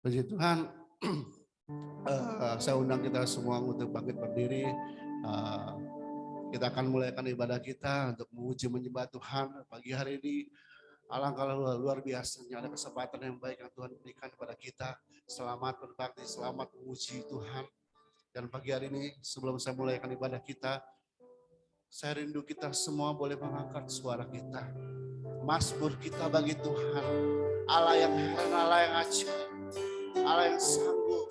Puji Tuhan, saya undang kita semua untuk bangkit berdiri. Kita akan mulaikan ibadah kita untuk memuji menyembah Tuhan pagi hari ini. Alangkah luar biasanya ada kesempatan yang baik yang Tuhan berikan kepada kita. Selamat berbakti, selamat memuji Tuhan. Dan pagi hari ini sebelum saya mulaikan ibadah kita, saya rindu kita semua boleh mengangkat suara kita. Mazmur kita bagi Tuhan. Allah yang heran, Allah yang ajaib, Allah yang sanggup.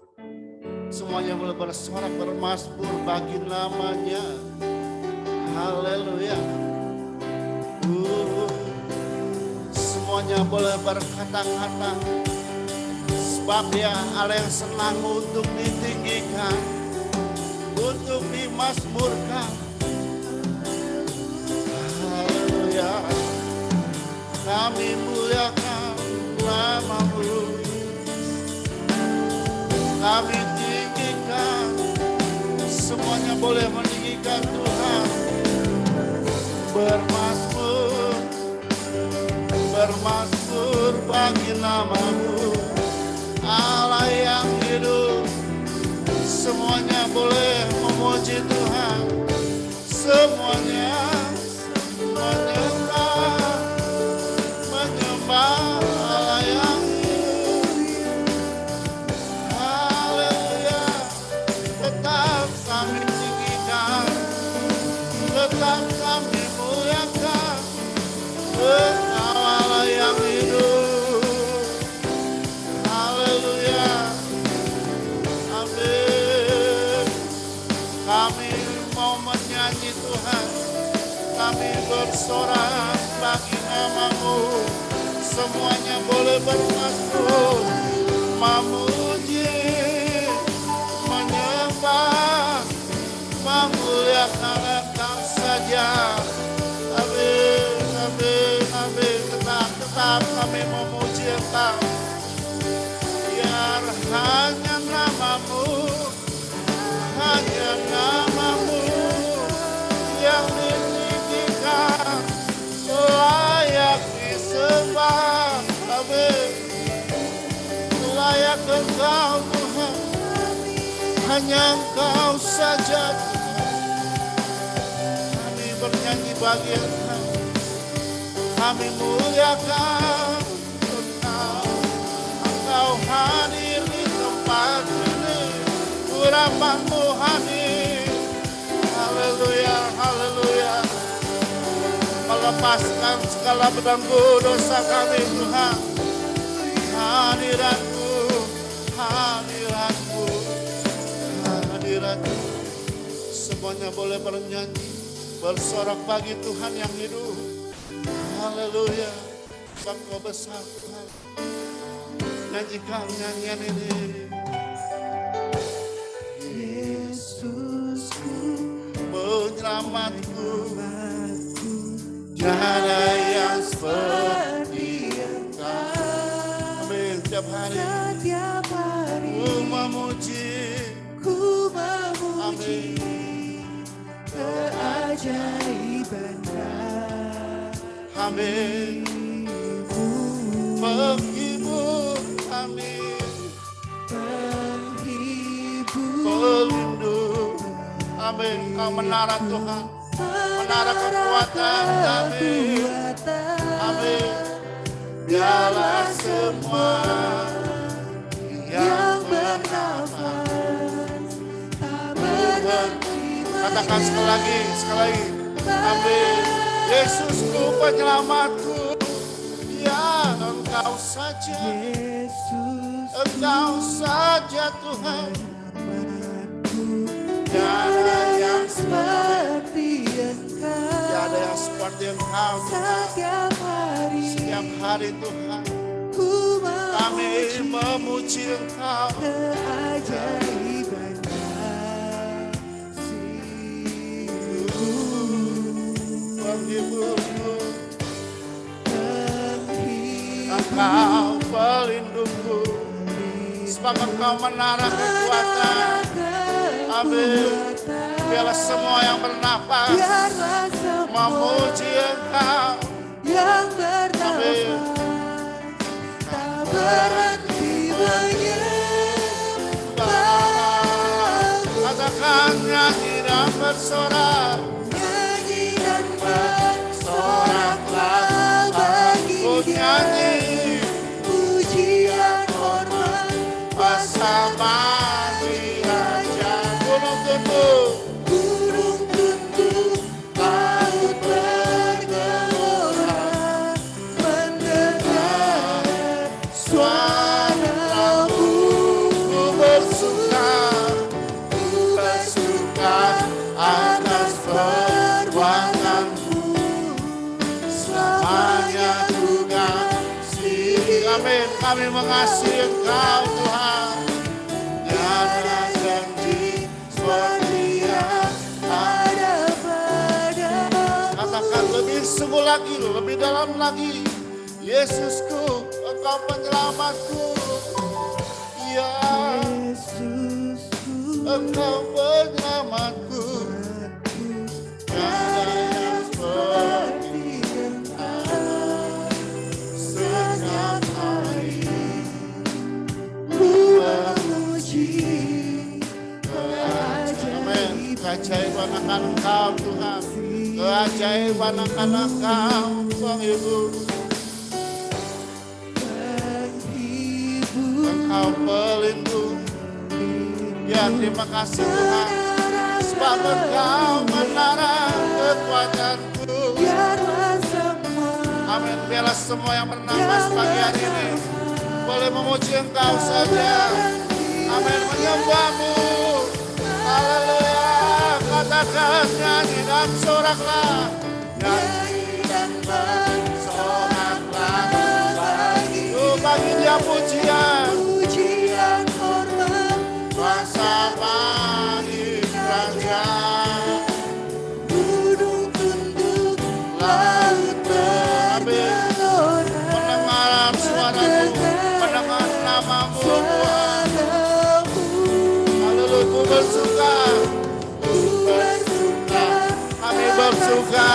Semuanya boleh bersorak bermazmur bagi namanya. Haleluya. Semuanya boleh berkata-kata. Sebab dia Allah yang senang untuk ditinggikan, untuk dimazmurkan. Haleluya. Kami muliakan nama-Mu. Kami tinggikan, semuanya boleh meninggikan Tuhan. Bermazmur, bermazmur bagi nama-Mu. Allah yang hidup, semuanya boleh memuji Tuhan. Semuanya menyembah Allah yang hidup. Haleluya. Tetap kami tinggikan, tetap kami muliakan Engkau Allah yang hidup. Haleluya. Amin. Kami mau menyanyi Tuhan, kami bersorak bagi nama-Mu. Semuanya boleh bermazmur, memuji, menyembah, memuliakan Engkau saja. Amin, amin, amin. Tetap kami memuji Engkau. Biar hanya nama-Mu, hanya nama-Mu yang ditinggikan, layak disembah. Amin. Layak Engkau Tuhan, hanya Engkau saja. Kami bernyanyi bagi Engkau, kami muliakan Engkau. Engkau hadir di tempat ini, urapan-Mu hadir. Haleluya, haleluya. Melepaskan segala belenggu dosa kami Tuhan. Hadirat-Mu, hadirat-Mu, hadirat-Mu. Semuanya boleh bernyanyi, bersorak bagi Tuhan yang hidup. Haleluya. Engkau besar Tuhan. Nyanyikan nyanyian ini. Yesusku, penyelamatku, tiada yang seperti Engkau. Amin. Setiap hari ku memuji, amin, keajaiban-Nya. Amin. Penghibur, amin, pelindung, amin. Kau menara Tuhan, menara kekuatan kami, amin. Biarlah semua yang bernafas tak berhenti. Katakan sekali lagi, amin. Yesusku penyelamatku, ya Engkau saja, Engkau saja Tuhan. Tiada yang seperti Engkau, tiada yang seperti Engkau Tuhan. Setiap hari Tuhan, kami memuji Engkau. Penghibur-Mu, Engkau pelindungku, sebab Engkau menara kekuatan. Amin. Biarlah semua yang bernapas memuji Engkau. Yang bernafas tak berhenti menyembah. nyanyi dan bersorak. Nyanyi dan bersoraklah bagi Dia. Pujian hormat Bersama di Raja. Gunung tunduk, gunung tunduk, laut bergelora, mendengar suara-Mu. ku bersuka atas perbuatanmu. Selamanya Tuhan sini. Amin. Kami mengasihi Engkau Tuhan. Tiada janji seperti yang Ada padamu. katakan lebih sungguh lagi, lebih dalam lagi. Yesusku, Engkau penyelamatku. Ya, Yesusku, Engkau penyelamatku. Tiada yang seperti Engkau setiap hari. ku memuji Amin. Keajaiban akan Engkau Tuhan. Keajaiban akan Engkau Tuhan Ibu. menghibur. Engkau pelindung. Ya, terima kasih Tuhan. Sebab Engkau menara kekuatanku. Biarlah semua Amin. Biarlah semua yang bernafas pagi hari ini boleh memuji Engkau saja. Amin. Menyembah-Mu. Haleluya. Katakan nyanyi dan soraklah. Nyanyi dan bersoraklah. Bagi Dia pujian. pujian hormat Bersama di Raja. gunung tunduk, laut bergelora, Mendengar suara-Mu, mendengar nama-Mu Tuhan. Haleluya, ku bersuka. Kami bersuka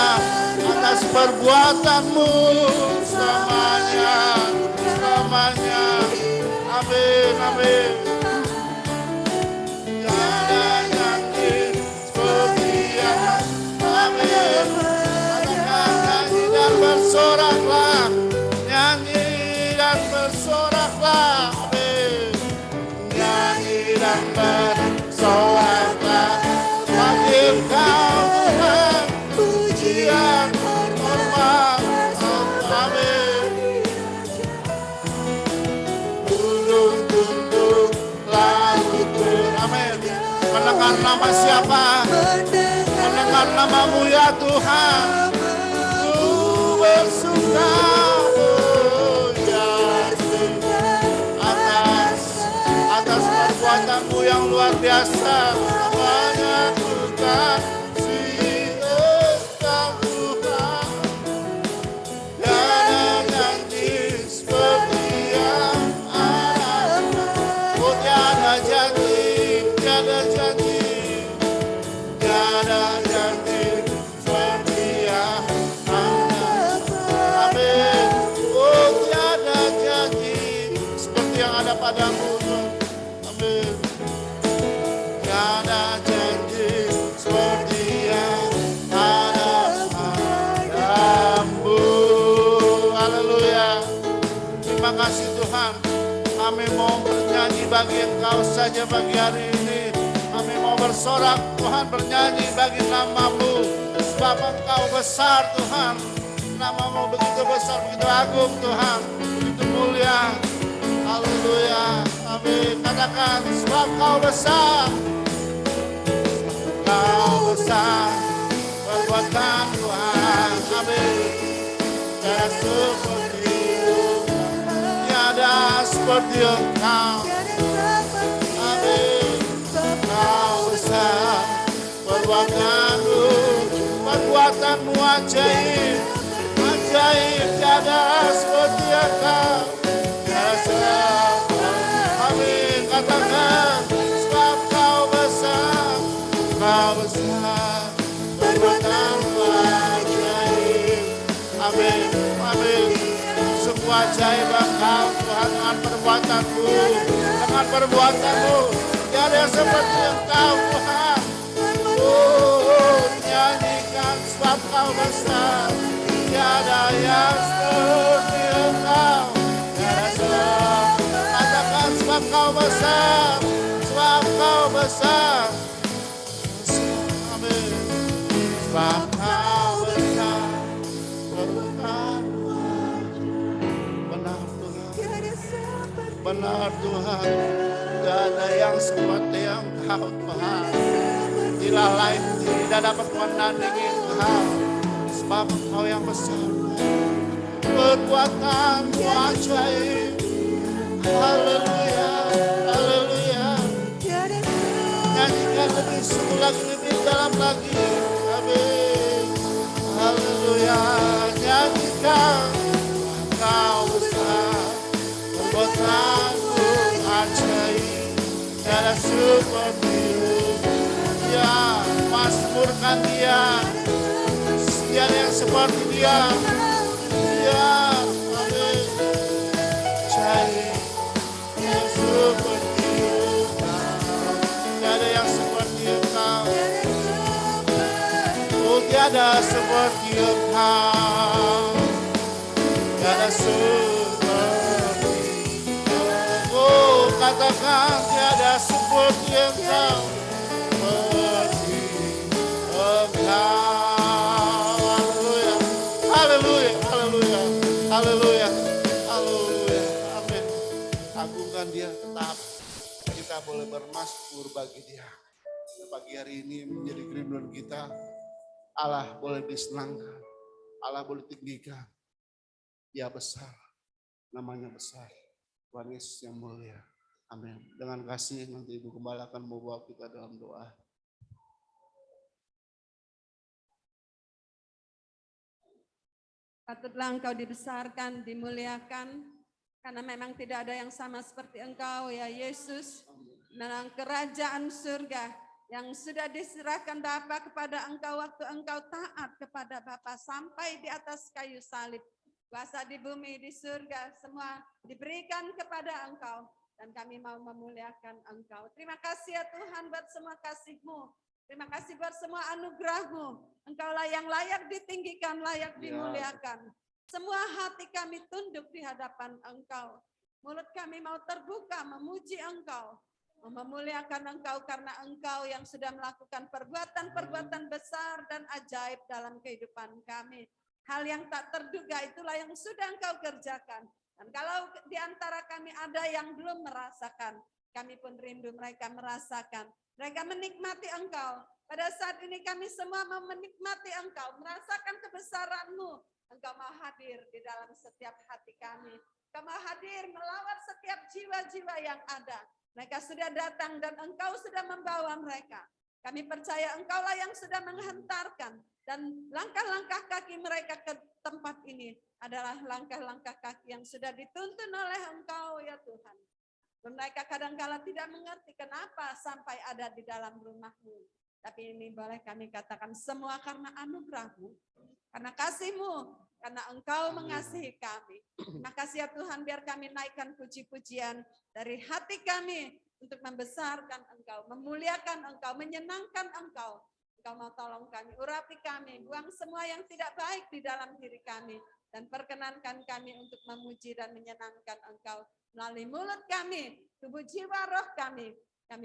atas perbuatan-Mu selamanya, selamanya. Amin, amin. Tiada nyanyi seperti yang amin. Katakan nyanyi dan bersoraklah, nyanyi dan bersoraklah, amin. Nyanyi dan bersoraklah bagi Engkau Tuhan. Pujian hormat, amin. Gunung tunduk, laut beramin. Mendengar nama siapa? Mendengar nama-Mu ya Tuhan. Ku bersuka atas perbuatan-Mu yang luar biasa. Banyak Tuhan, si Engkau Tuhan. Tiada janji seperti yang ada. Oh tiada janji, tiada janji. Tiada janji seperti yang ada. Amin. Oh tiada janji seperti yang ada padamu. Amin. Tiada janji seperti yang ada padamu. Haleluya. Terima kasih Tuhan. Kami mau bernyanyi bagi Engkau saja pagi hari ini. Kami mau bersorak Tuhan, bernyanyi bagi nama-Mu. Sebab Engkau besar Tuhan. Nama-Mu begitu besar, begitu agung Tuhan. Begitu mulia. Haleluya. Amin. Katakan sebab Engkau besar. Engkau besar. Perbuatan Tuhan. Amin. Tiada seperti-Mu. Tiada seperti Engkau. Amin. Engkau besar. Perbuatan-Mu. Perbuatan-Mu ajaib. Ajaib. Tiada seperti Engkau. Tiada. Amin. Katakan sebab Engkau besar. Engkau besar. Perbuatan-Mu ajaib. Amin. Amin. Sungguh ajaib Engkau Tuhan dengan perbuatan-Mu. Dengan perbuatan-Mu. Tiada seperti Engkau Tuhan. sebab Kau besar. Tiada yang seperti Engkau. Tiada seperti. Katakan sebab Kau besar. Sebab Kau besar. Amin. Sebab Kau besar. Benar Tuhan. Benar Tuhan. Tidak ada yang seperti Engkau Tuhan. Tidak lain tidak dapat menandingi Engkau. Sebab Engkau yang besar. Perbuatan-Mu ajaib. Haleluya. Haleluya. Nyanyikan lebih sungguh lagi, lebih dalam lagi. Amin. Haleluya. Nyanyikan Engkau besar. Perbuatan-Mu ajaib. Tiada seperti-Mu. Ya, masmurkan Dia. Tiada yang seperti Dia. Ya, amin. Ajaib. Tiada seperti Engkau. Tiada yang seperti Engkau. Oh, tiada seperti Engkau. Tiada seperti. Oh, katakan tiada seperti Engkau. Seperti Engkau. Haleluya. Haleluya. Haleluya. Haleluya. Haleluya. Amin. Agungkan Dia, tetap kita boleh bermasmur bagi Dia. Pagi hari ini menjadi kerinduan kita. Allah boleh disenangkan. Allah boleh tinggikan. Dia besar. Namanya besar. Tuhan Yesus yang mulia. Amin. Dengan kasih nanti Ibu Gembala akan membawa kita dalam doa. Patutlah Engkau dibesarkan, dimuliakan, karena memang tidak ada yang sama seperti Engkau ya Yesus. Dalam kerajaan surga yang sudah diserahkan Bapa kepada Engkau waktu Engkau taat kepada Bapa sampai di atas kayu salib. Kuasa di bumi, di surga, semua diberikan kepada Engkau. Dan kami mau memuliakan Engkau. Terima kasih ya Tuhan buat semua kasih-Mu. Terima kasih buat semua anugerah-Mu. Engkaulah yang layak ditinggikan, layak dimuliakan. Semua hati kami tunduk di hadapan Engkau. Mulut kami mau terbuka memuji Engkau. Memuliakan Engkau karena Engkau yang sudah melakukan perbuatan-perbuatan besar dan ajaib dalam kehidupan kami. Hal yang tak terduga itulah yang sudah Engkau kerjakan. Dan kalau di antara kami ada yang belum merasakan, kami pun rindu mereka merasakan. Mereka menikmati Engkau. Pada saat ini kami semua mau menikmati Engkau, merasakan kebesaran-Mu. Engkau mau hadir di dalam setiap hati kami. Engkau mau hadir melawat setiap jiwa-jiwa yang ada. Mereka sudah datang dan Engkau sudah membawa mereka. Kami percaya Engkaulah yang sudah menghantarkan. Dan langkah-langkah kaki mereka ke tempat ini adalah langkah-langkah kaki yang sudah dituntun oleh Engkau ya Tuhan. Dan mereka kadang-kala tidak mengerti kenapa sampai ada di dalam rumah-Mu. Tapi ini boleh kami katakan semua karena anugerah-Mu, karena kasih-Mu, karena Engkau mengasihi kami. Terima kasih ya Tuhan, biar kami naikkan puji-pujian dari hati kami untuk membesarkan Engkau, memuliakan Engkau, menyenangkan Engkau. Engkau mau tolong kami, urapi kami, buang semua yang tidak baik di dalam diri kami, dan perkenankan kami untuk memuji dan menyenangkan Engkau melalui mulut kami, tubuh jiwa roh kami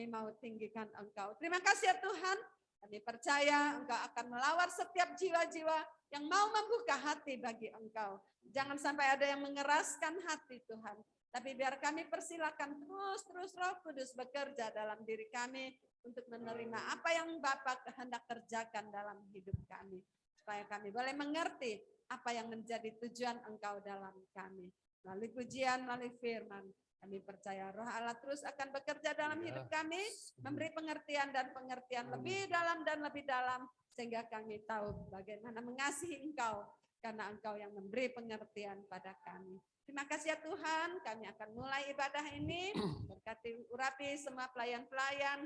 mau tinggikan Engkau. Terima kasih ya Tuhan, kami percaya Engkau akan melawat setiap jiwa-jiwa yang mau membuka hati bagi Engkau. Jangan sampai ada yang mengeraskan hati Tuhan, tapi biar kami persilakan terus Roh Kudus bekerja dalam diri kami, untuk menerima apa yang Bapa kehendak kerjakan dalam hidup kami. Supaya kami boleh mengerti apa yang menjadi tujuan Engkau dalam kami. Melalui pujian, melalui firman. Kami percaya Roh Allah terus akan bekerja dalam hidup kami. Memberi pengertian dan pengertian lebih dalam dan lebih dalam. Sehingga kami tahu bagaimana mengasihi Engkau. Karena Engkau yang memberi pengertian pada kami. Terima kasih ya Tuhan. Kami akan mulai ibadah ini. Berkati urapi semua pelayan-pelayan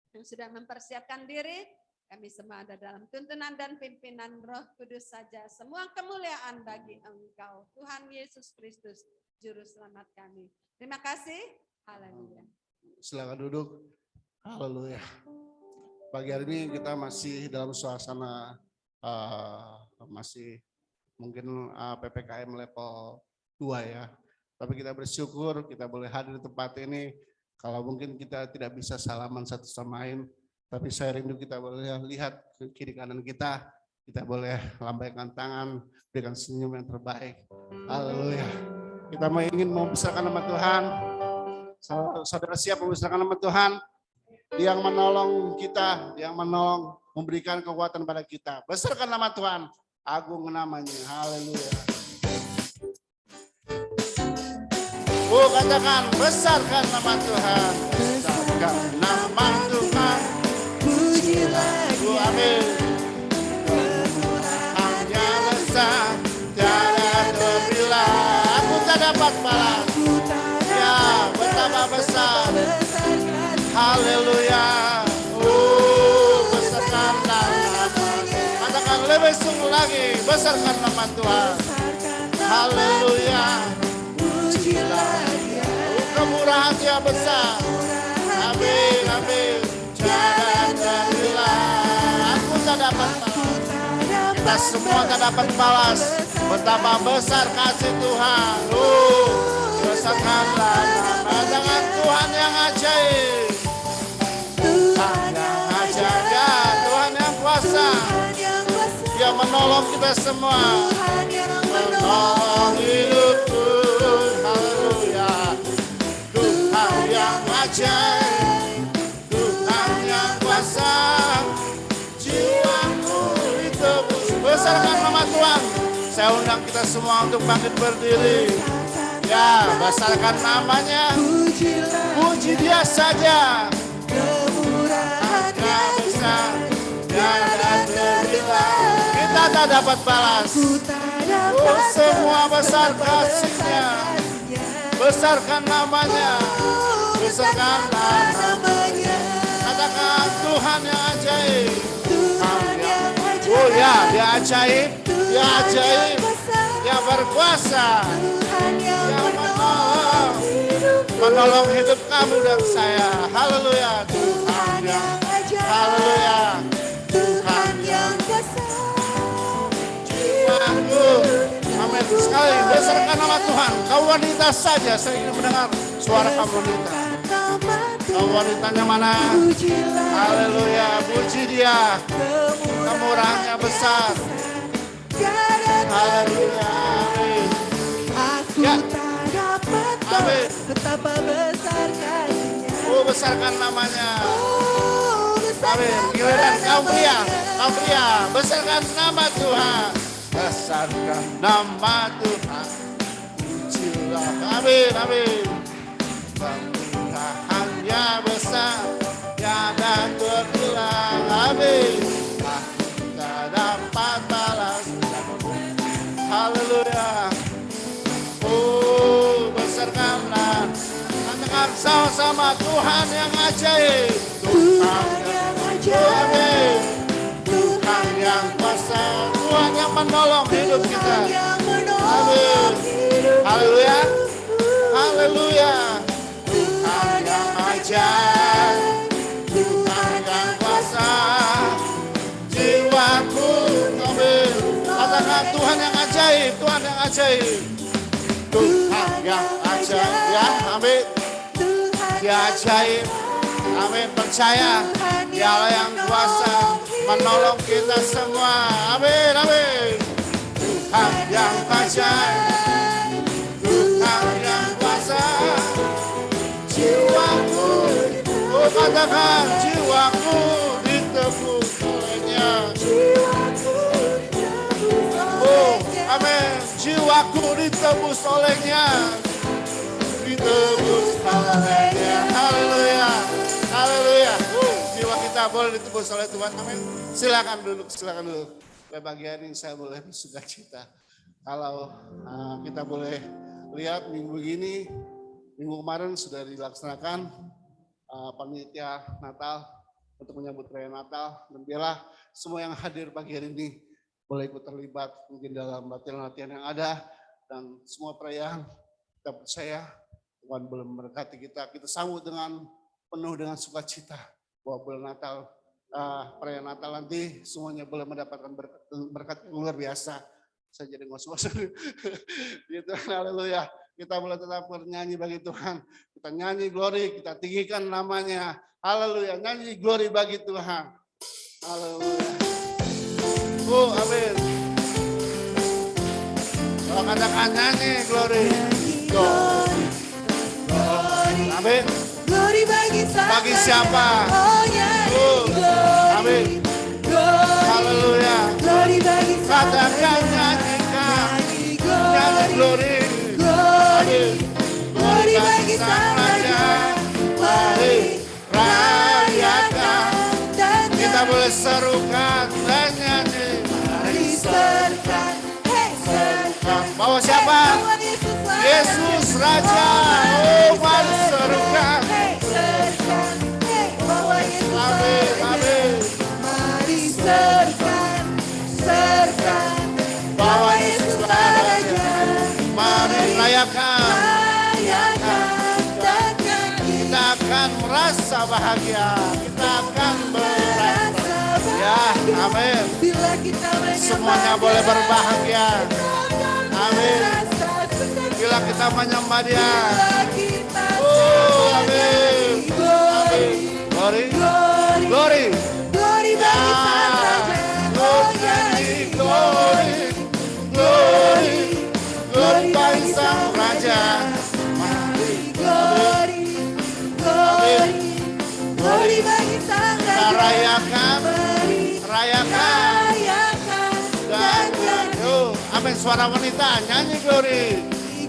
yang sudah mempersiapkan diri, kami semua ada dalam tuntunan dan pimpinan Roh Kudus saja. Semua kemuliaan bagi Engkau, Tuhan Yesus Kristus, Juru Selamat kami. Terima kasih. Haleluya. Silakan duduk. Haleluya. Pagi hari ini kita masih dalam suasana masih mungkin PPKM level 2 ya. Tapi kita bersyukur kita boleh hadir di tempat ini. Kalau mungkin kita tidak bisa salaman satu sama lain, tapi saya rindu kita boleh lihat ke kiri kanan kita boleh lambaikan tangan, berikan senyum yang terbaik. Haleluya. Kita ingin membesarkan nama Tuhan. Saudara siap membesarkan nama Tuhan? Yang menolong kita, yang menolong, memberikan kekuatan pada kita. Besarkan nama Tuhan, agung namanya. Haleluya. Katakan, besarkan nama Tuhan. Besarkan nama Tuhan. Pujilah Dia. Amin. Hanya besar, tiada terbilang. Aku tak dapat balas. Ya, betapa besar. Haleluya. Besarkan nama. Katakan lebih sungguh lagi, besarkan nama Tuhan. Haleluya. Kemurahan Dia besar. Amin, amin. Jangan terbilang. Aku tak dapat balas. Kita semua tak dapat balas. Betapa besar kasih Tuhan. Besarkanlah nama dengan Tuhan yang ajaib. Tuhan yang ajaib. Ya, Tuhan yang kuasa. Dia menolong kita semua. Menolong hidupku. Haleluya. Tuhan yang ajaib, Tuhan yang kuasa, jiwaku ditebus. Besarkan nama Tuhan. Saya undang kita semua untuk bangkit berdiri. Ya, besarkan namanya. Puji Dia saja. Hanya besar, tiada terbilang. Kita tak dapat balas. Semua besar kasih-Nya. Besarkan namanya. Besarkanlah namanya. Katakan Tuhan yang ajaib. Tuhan yang ajaib. Oh ya, Dia ajaib. Dia ajaib. Dia berkuasa. Dia menolong hidup kamu dan saya. Haleluya. Tuhan yang ajaib. Haleluya. Tuhan yang kuasa. Jiwaku. Amin. Sekali besarkan nama Tuhan. Kau wanita saja, saya ingin mendengar suara kamu wanita. Kau wanitanya mana? Haleluya. Puji Dia. Kemurahannya besar. Haleluya. Amin. Ya. Amin. Betapa besar kasih-Nya. Besarkan namanya. Amin. Giliran kaum pria, besarkan nama Tuhan. Besarkan nama Tuhan. Pujilah. Amin, amin. Kemurahannya besar, tiada terbilang. Amin. Aku tak dapat balas. Haleluya. Besarkanlah. Katakan sama-sama, Tuhan yang ajaib. Tuhan yang ajaib. Amin. Tuhan yang kuasa. Tuhan yang menolong hidup kita. Amin. Haleluya. Haleluya. Tuhan yang ajaib. Tuhan yang kuasa. Jiwaku. Amin. Katakan Tuhan yang ajaib. Tuhan yang ajaib. Tuhan yang ajaib. Ya, amin. Dia ajaib. Amin. Percaya. Dialah yang kuasa menolong kita semua. Amin, amin. Tuhan yang ajaib. Tuhan yang kuasa. Jiwaku. Katakan jiwaku ditebus oleh-Nya. Amin. Jiwaku ditebus oleh-Nya. Ditebus oleh-Nya. Haleluya. Haleluya. Jiwa kita boleh ditebus oleh Tuhan. Amin. Silakan duduk, silakan duduk. Pada pagi hari ini saya boleh bersuka cita. Kalau kita boleh lihat minggu ini, minggu kemarin sudah dilaksanakan panitia Natal untuk menyambut perayaan Natal. Dan biarlah semua yang hadir pagi hari ini boleh ikut terlibat mungkin dalam latihan-latihan yang ada. Dan semua perayaan kita percaya Tuhan boleh memberkati kita. Kita sambut dengan penuh dengan sukacita bahwa bulan Natal perayaan Natal nanti semuanya boleh mendapatkan berkat yang luar biasa. Saya jadi ngos-ngos. Gitu, haleluya. Kita boleh tetap bernyanyi bagi Tuhan. Kita nyanyi glory, kita tinggikan namanya. Haleluya, nyanyi glory bagi Tuhan. Haleluya. Amin. Kalau katakan nyanyi glory. Glory. Amin. Glory bagi siapa? Oh nyanyi glory. Amin. Haleluya. Glory bagi katakan nyanyikan. Nyanyi glory. Glory. Glory bagi Sang Raja. Mari rayakan dan kita boleh serukan dan nyanyi. Mari serkan. Hey serkan. Bawa siapa? Yesus Raja. Oh mari serukan. Hey serkan. Hey bawa Yesus Amin. Raja. Amin. Mari serkan. Serkan. Bawa Yesus Raja. Mari rayakan. Dan nyanyi. Kita akan merasa bahagia. Kita akan merasa ya. Amin. Bila kita menyembah Semuanya boleh berbahagia. Amin. Bila kita menyembah Dia. Oh, amin. Amin. Glory. Glory. Glory bagi Sang Raja. Oh nyanyi. Glory. Glory. Glory bagi Sang Raja. Glory. Glory. Glory bagi Sang Kita Raja. rayakan. Rayakan. Rayakan dan nyanyi. Yuk, amin. Suara wanita nyanyi glory.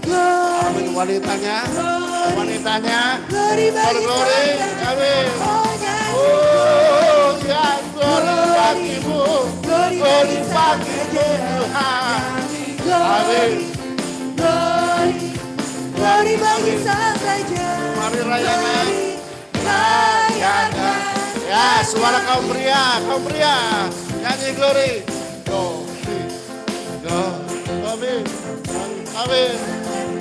Amin. Wanitanya. Wanitanya. Glory bagi Glory. Sang Raja. Amin. Oh nyanyi. Oh ya glory bagimu. Glory Glory bagi Sang bagimu Tuhan. Glory. Glory. Glory bagi Sang Raja. Mari rayakan. Rayakan. Ya, suara kaum pria, nyanyi glory. Glory. Amin. Amin.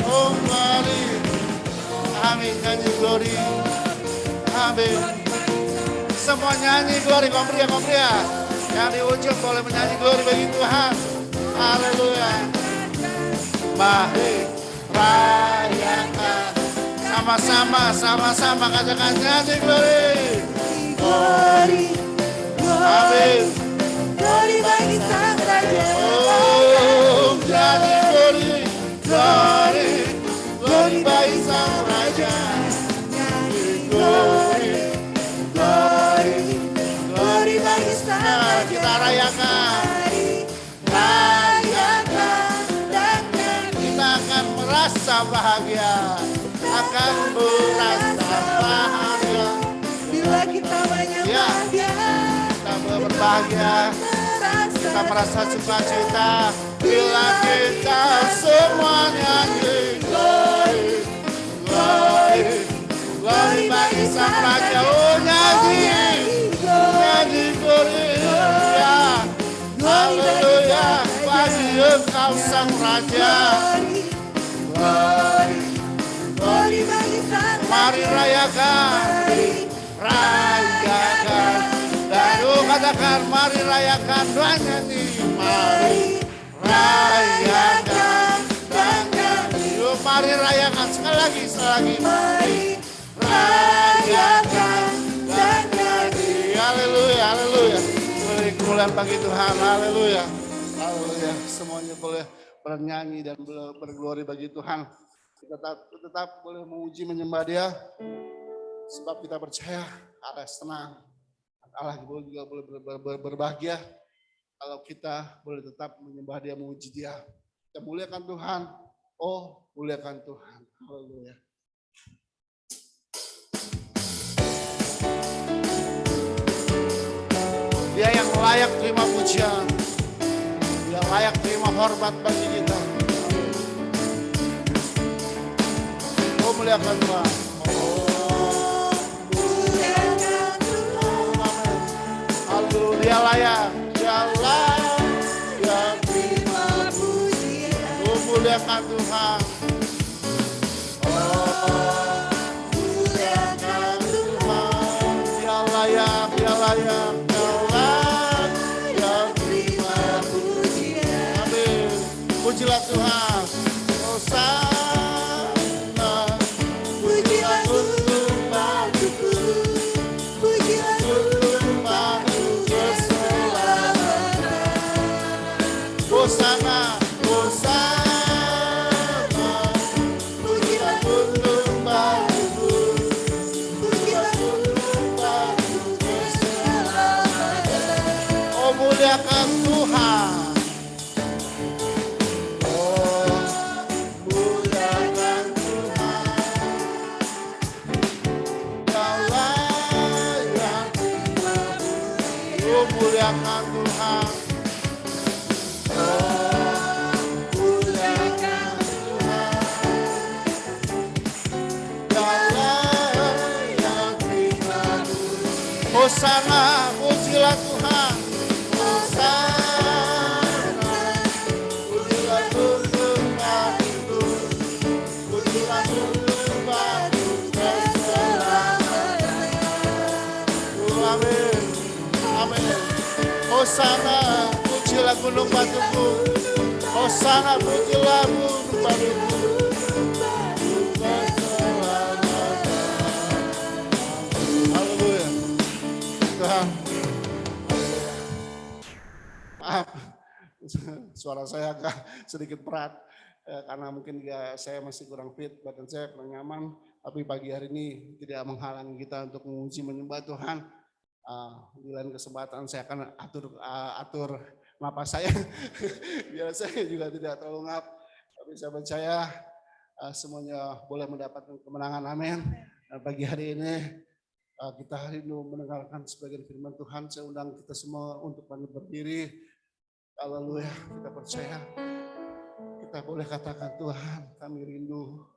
Oh mari. Amin, nyanyi glory. Amin. Semua nyanyi glory, kaum pria. Yang di ujung boleh menyanyi glory bagi Tuhan. Haleluya. Mari rayakan. Sama-sama katakan nyanyi glory. Glory. Amin. Glory bagi Sang Raja. Oh, nyanyi glory. Glory. Glory bagi Sang Raja. Glory. Glory. Glory bagi Sang Nah, Raja. kita rayakan. Rayakan dan nyanyi. Kita akan merasa bahagia. Akan merasa bahagia. Bila kita menyembah Dia, Kita berbahagia. Kita merasa sukacita. Bila kita semua nyanyi. Glory. Glory. Glory bagi Sang Raja. Oh nyanyi. Nyanyi glory. Ya. Haleluya. Bagi Engkau Sang Raja. Glory. Glory bagi Sang Raja. Mari rayakan. Rayakan. Dan katakan mari rayakan dan nyanyi. Mari rayakan dan nyanyi. Yuk mari rayakan sekali lagi. Mari rayakan dan nyanyi. Haleluya, haleluya. Beri kemuliaan bagi Tuhan. Haleluya. Haleluya. Semuanya boleh bernyanyi dan berglori bagi Tuhan. Kita tetap boleh memuji menyembah Dia. Sebab kita percaya Allah senang. Allah juga boleh berbahagia kalau kita boleh tetap menyembah Dia, memuji Dia. Kita muliakan Tuhan. Oh, muliakan Tuhan. Haleluya. Dia yang layak terima pujian. Dia layak terima hormat bagi kita. Oh, muliakan Tuhan. Dia layak, Dia terima pujian. Oh muliakan Tuhan. Oh muliakan Tuhan. Dia layak, Tuhan. Hosana. Puji lagu bagiku, puji lagu bagiku keselamatan. Hosana, Hosana. Puji lagu bagiku, puji lagu bagiku keselamatan. Oh muliakan Tuhan. Muliakan Tuhan. Oh, muliakan Tuhan. Dalam yang pribadi. Hosana, pujilah Tuhan. Hosana, pujilah Tuhan itu. Pujilah Tuhan itu keselamatan. Amin. Amin. Hosana, pujilah gunung batuku. Hosana, pujilah gunung batuku. Haleluya. Tuhan. Maaf, suara saya agak sedikit berat karena mungkin saya masih kurang fit, badan saya kurang nyaman. Tapi pagi hari ini tidak menghalangi kita untuk memuji menyembah Tuhan. Di lain kesempatan saya akan atur napas saya biar saya juga tidak terlalu ngap, tapi saya percaya semuanya boleh mendapatkan kemenangan. Amin. Dan pagi hari ini kita hari ini mendengarkan sebagian firman Tuhan. Saya undang kita semua untuk bangkit berdiri. Haleluya, kita percaya kita boleh katakan, Tuhan kami rindu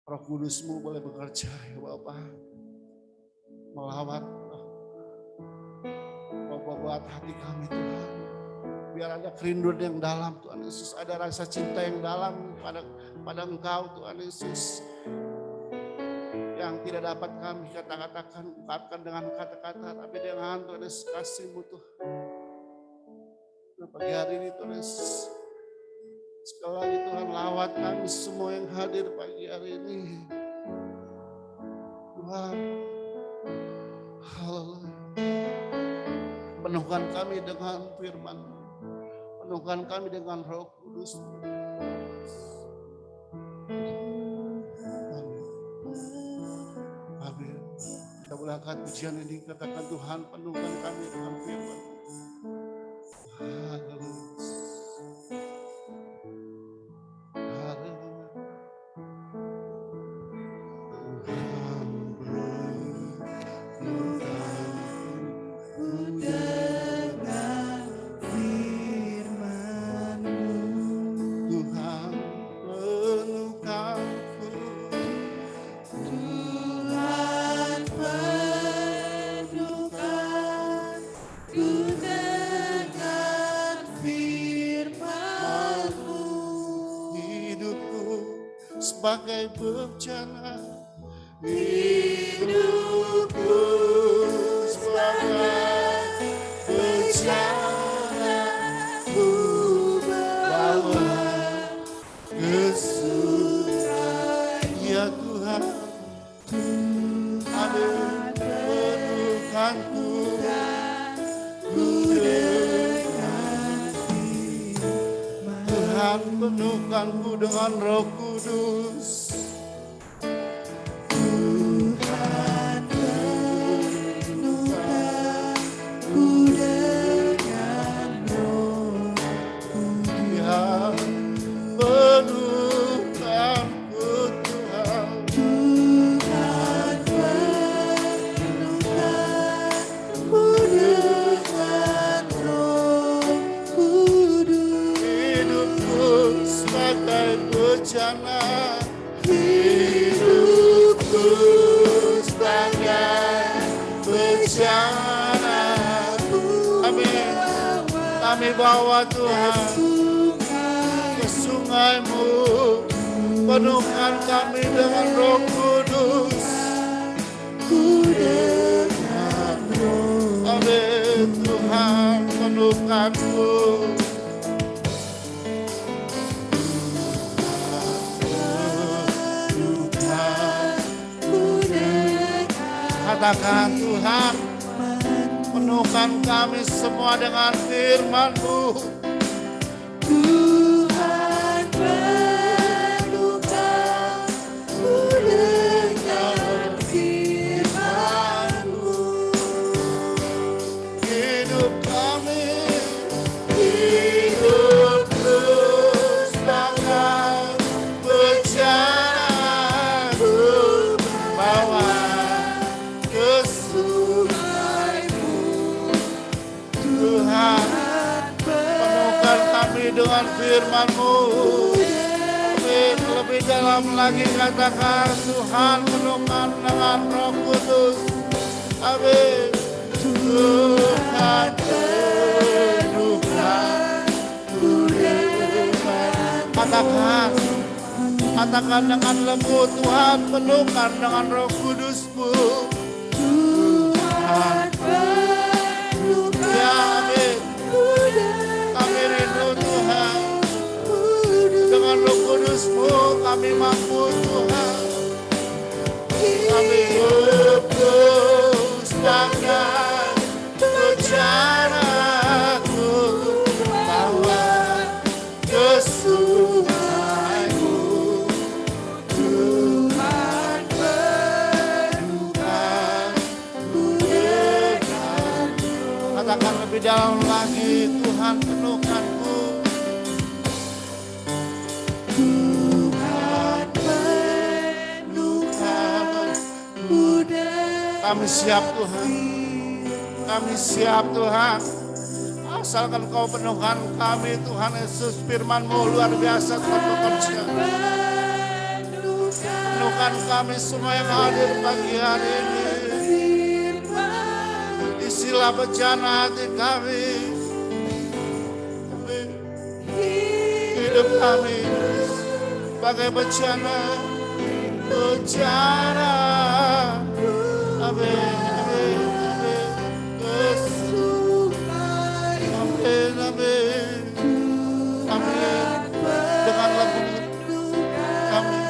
Roh Kudus-Mu boleh bekerja ya Bapa, melawat buat hati kami Tuhan. Biar ada kerinduan yang dalam Tuhan Yesus, ada rasa cinta yang dalam pada Engkau Tuhan Yesus, yang tidak dapat kami kata-katakan, ungkapkan dengan kata-kata, tapi dengan Tuhan Yesus kasih-Mu Tuhan. Nah, pagi hari ini Tuhan Yesus, sekali lagi Tuhan lawat kami semua yang hadir pagi hari ini Tuhan. Haleluya. Penuhkan kami dengan firman, penuhkan kami dengan Roh Kudus. Amin. Kita boleh angkat pujian ini, katakan Tuhan penuhkan kami dengan firman. Haleluya. Sebagai bencana hidupku, sebagai bencana ku bawa kesulitan ya Tuhan. Amin. Penuhkanku Tuhan, penuhkanku dengan Roh Kudus. Tuhan, penuhkanku dengan Roh Kudus. Ya, penuhkanku Tuhan. Tuhan, penuhkanku dengan Roh Kudus. Hidupku sebagai bencana, hidupku sebagai bencana. Amin. Kami bawa Tuhan ke sungai-Mu, penuhkan kami dengan Roh Kudus. Amin. Tuhan, penuhkanku. Katakan Tuhan, penuhkan kami semua dengan firman-Mu. Tuhan penuhkan ku dengan firman-Mu. Hidup kami, hidup terus bagaikan bencana, bawa ke sungai-Mu. Tuhan, penuhkan kami dengan firman-Mu. Lebih dalam lagi katakan, Tuhan, penuhkan dengan Roh Kudus. Amin. Tuhan, penuhkan ku dengan, katakan dengan lembut, Tuhan, penuhkan dengan Roh Kudus-Mu. Tuhan, ya, amin. Kami rindu Tuhan, dengan Roh Kudus-Mu kami mampu Tuhan. Kami hidup terus bagaikan bencana-Ku, bawa ke sungai-Mu. Tuhan, penuhkan ku dengan, katakan lebih dalam lagi, Tuhan, penuhkan-Ku. Tuhan, penuhkan ku dengan, kami siap Tuhan, kami siap Tuhan. Asalkan Kau penuhkan kami Tuhan Yesus, firman-Mu luar biasa Tuhan bekerja. Penuhkan kami semua yang hadir pagi hari ini. Isilah bencana hati kami. Hidup kami bagai bencana. Amin, amin, amin. Amin, amin. Amin. Dengan lembut kami,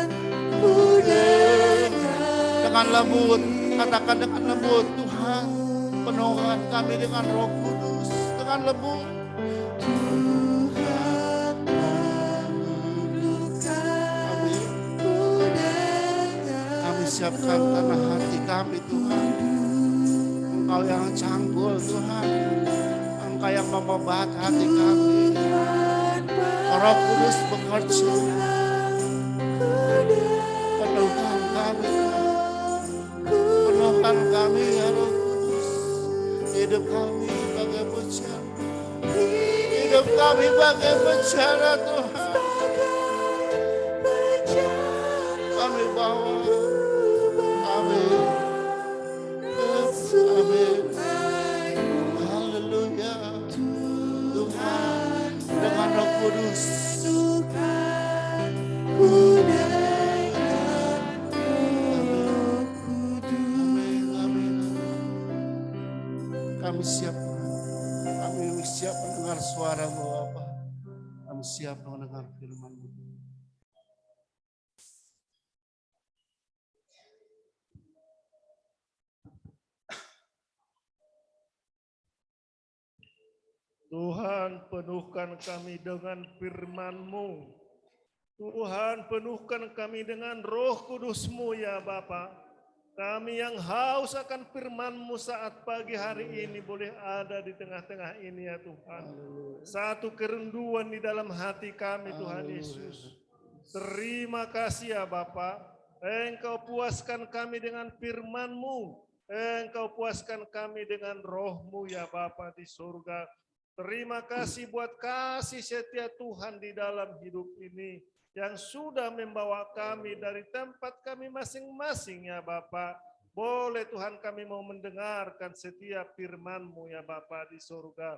dengan lembut, katakan dengan lembut, Tuhan, penuhkan kami dengan Roh Kudus, dengan lembut. Siapkan tanah hati kami Tuhan. Engkau yang canggul Tuhan, Engkau yang membebat hati kami. Roh Kudus bekerja. Penuhkan kami Tuhan. Penuhkan kami ya Roh Kudus. Hidup kami bagai bencana. Hidup kami bagai bencana Tuhan. Kami bawa. Amin. Haleluya. Tuhan, dengan Roh Kudus. Amin, amin. Kami siap. Kami siap mendengar suara-Mu Bapa. Kami siap mendengar firman-Mu. Tuhan, penuhkan kami dengan firman-Mu. Tuhan, penuhkan kami dengan Roh Kudus-Mu ya Bapa. Kami yang haus akan firman-Mu saat pagi hari ini boleh ada di tengah-tengah ini ya Tuhan. Satu kerinduan di dalam hati kami Tuhan Yesus. Terima kasih ya Bapa. Engkau puaskan kami dengan firman-Mu. Engkau puaskan kami dengan Roh-Mu ya Bapa di surga. Terima kasih buat kasih setia Tuhan di dalam hidup ini yang sudah membawa kami dari tempat kami masing-masing ya Bapa. Boleh Tuhan kami mau mendengarkan setiap firman-Mu ya Bapa di surga.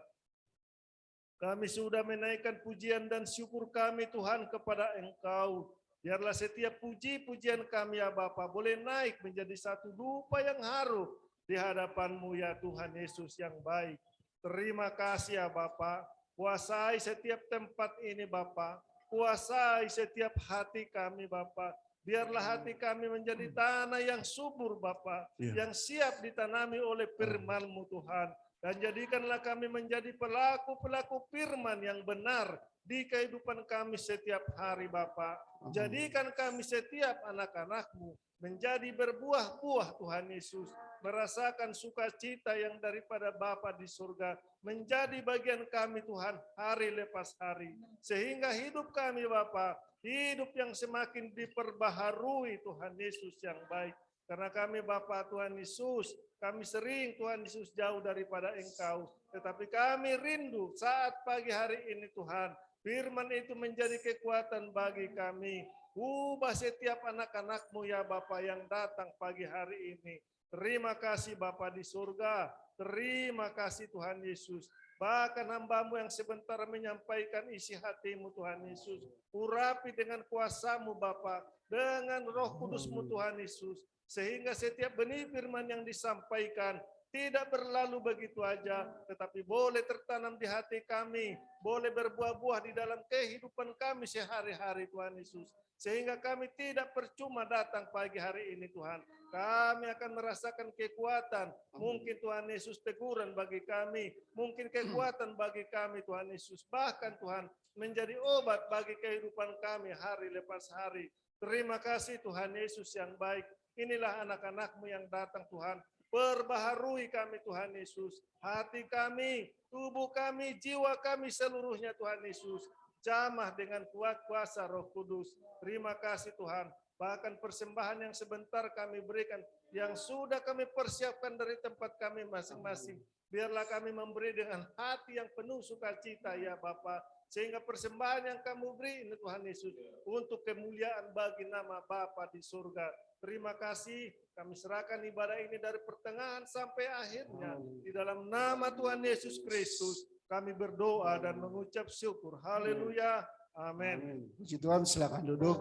Kami sudah menaikkan pujian dan syukur kami Tuhan kepada Engkau. Biarlah setiap puji-pujian kami ya Bapa boleh naik menjadi satu dupa yang harum di hadapan-Mu ya Tuhan Yesus yang baik. Terima kasih ya Bapa, kuasai setiap tempat ini Bapa, kuasai setiap hati kami Bapa, Biarlah hati kami menjadi tanah yang subur Bapa, yang siap ditanami oleh firman-Mu Tuhan. Dan jadikanlah kami menjadi pelaku-pelaku firman yang benar di kehidupan kami setiap hari Bapa. Jadikan kami setiap anak-anak-Mu menjadi berbuah-buah Tuhan Yesus. Merasakan sukacita yang daripada Bapa di surga menjadi bagian kami Tuhan hari lepas hari. Sehingga hidup kami Bapa, hidup yang semakin diperbaharui Tuhan Yesus yang baik. Karena kami Bapa Tuhan Yesus, kami sering Tuhan Yesus jauh daripada Engkau. Tetapi kami rindu saat pagi hari ini Tuhan, firman itu menjadi kekuatan bagi kami. Ubah setiap anak-anak-Mu ya Bapa yang datang pagi hari ini. Terima kasih Bapa di surga. Terima kasih Tuhan Yesus. Bahkan hamba-Mu yang sebentar menyampaikan isi hati-Mu Tuhan Yesus. Urapi dengan kuasa-Mu Bapa, dengan Roh Kudus-Mu Tuhan Yesus. Sehingga setiap benih firman yang disampaikan tidak berlalu begitu aja, tetapi boleh tertanam di hati kami, boleh berbuah-buah di dalam kehidupan kami sehari-hari Tuhan Yesus. Sehingga kami tidak percuma datang pagi hari ini Tuhan. Kami akan merasakan kekuatan. Mungkin Tuhan Yesus teguran bagi kami. Mungkin kekuatan bagi kami Tuhan Yesus. Bahkan Tuhan menjadi obat bagi kehidupan kami hari lepas hari. Terima kasih Tuhan Yesus yang baik. Inilah anak-anak-Mu yang datang Tuhan. Perbaharui kami Tuhan Yesus. Hati kami, tubuh kami, jiwa kami seluruhnya Tuhan Yesus. Jamah dengan kuat kuasa Roh Kudus. Terima kasih Tuhan. Bahkan persembahan yang sebentar kami berikan, yang sudah kami persiapkan dari tempat kami masing-masing. Biarlah kami memberi dengan hati yang penuh sukacita ya Bapa. Sehingga persembahan yang kamu beri ini Tuhan Yesus untuk kemuliaan bagi nama Bapa di surga. Terima kasih, kami serahkan ibadah ini dari pertengahan sampai akhirnya. Di dalam nama Tuhan Yesus Kristus kami berdoa dan mengucap syukur. Haleluya. Amin. Puji Tuhan, silakan duduk.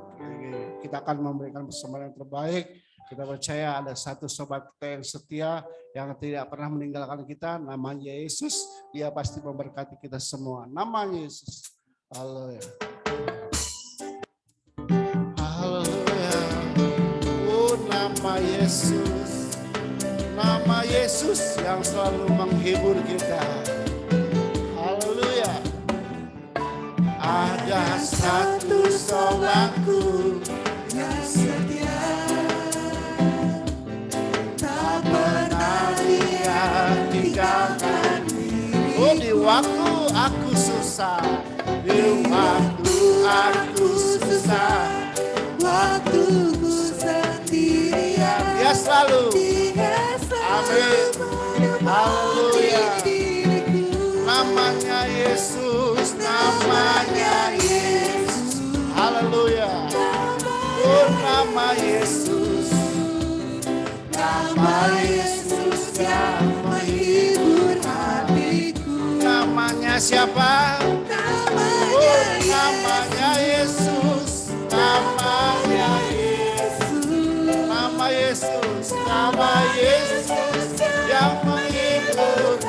Kita akan memberikan persembahan yang terbaik. Kita percaya ada satu sobat kita yang setia, yang tidak pernah meninggalkan kita. Namanya Yesus. Dia pasti memberkati kita semua. Namanya Yesus. Haleluya. Haleluya. Oh, nama Yesus. Nama Yesus yang selalu menghibur kita. Haleluya. Ada satu sobatku yang setia, tak pernah dia tinggalkan diri. Oh, di waktu aku susah, di waktu aku susah, waktuku sendirian, dia selalu. Amin. Haleluya. Namanya Yesus, namanya Yesus. Haleluya. Oh, nama Yesus. Nama Yesus yang menghibur hatiku. Namanya siapa? Namanya Yesus. Namanya Yesus. Nama Yesus. Nama Yesus yang menghibur.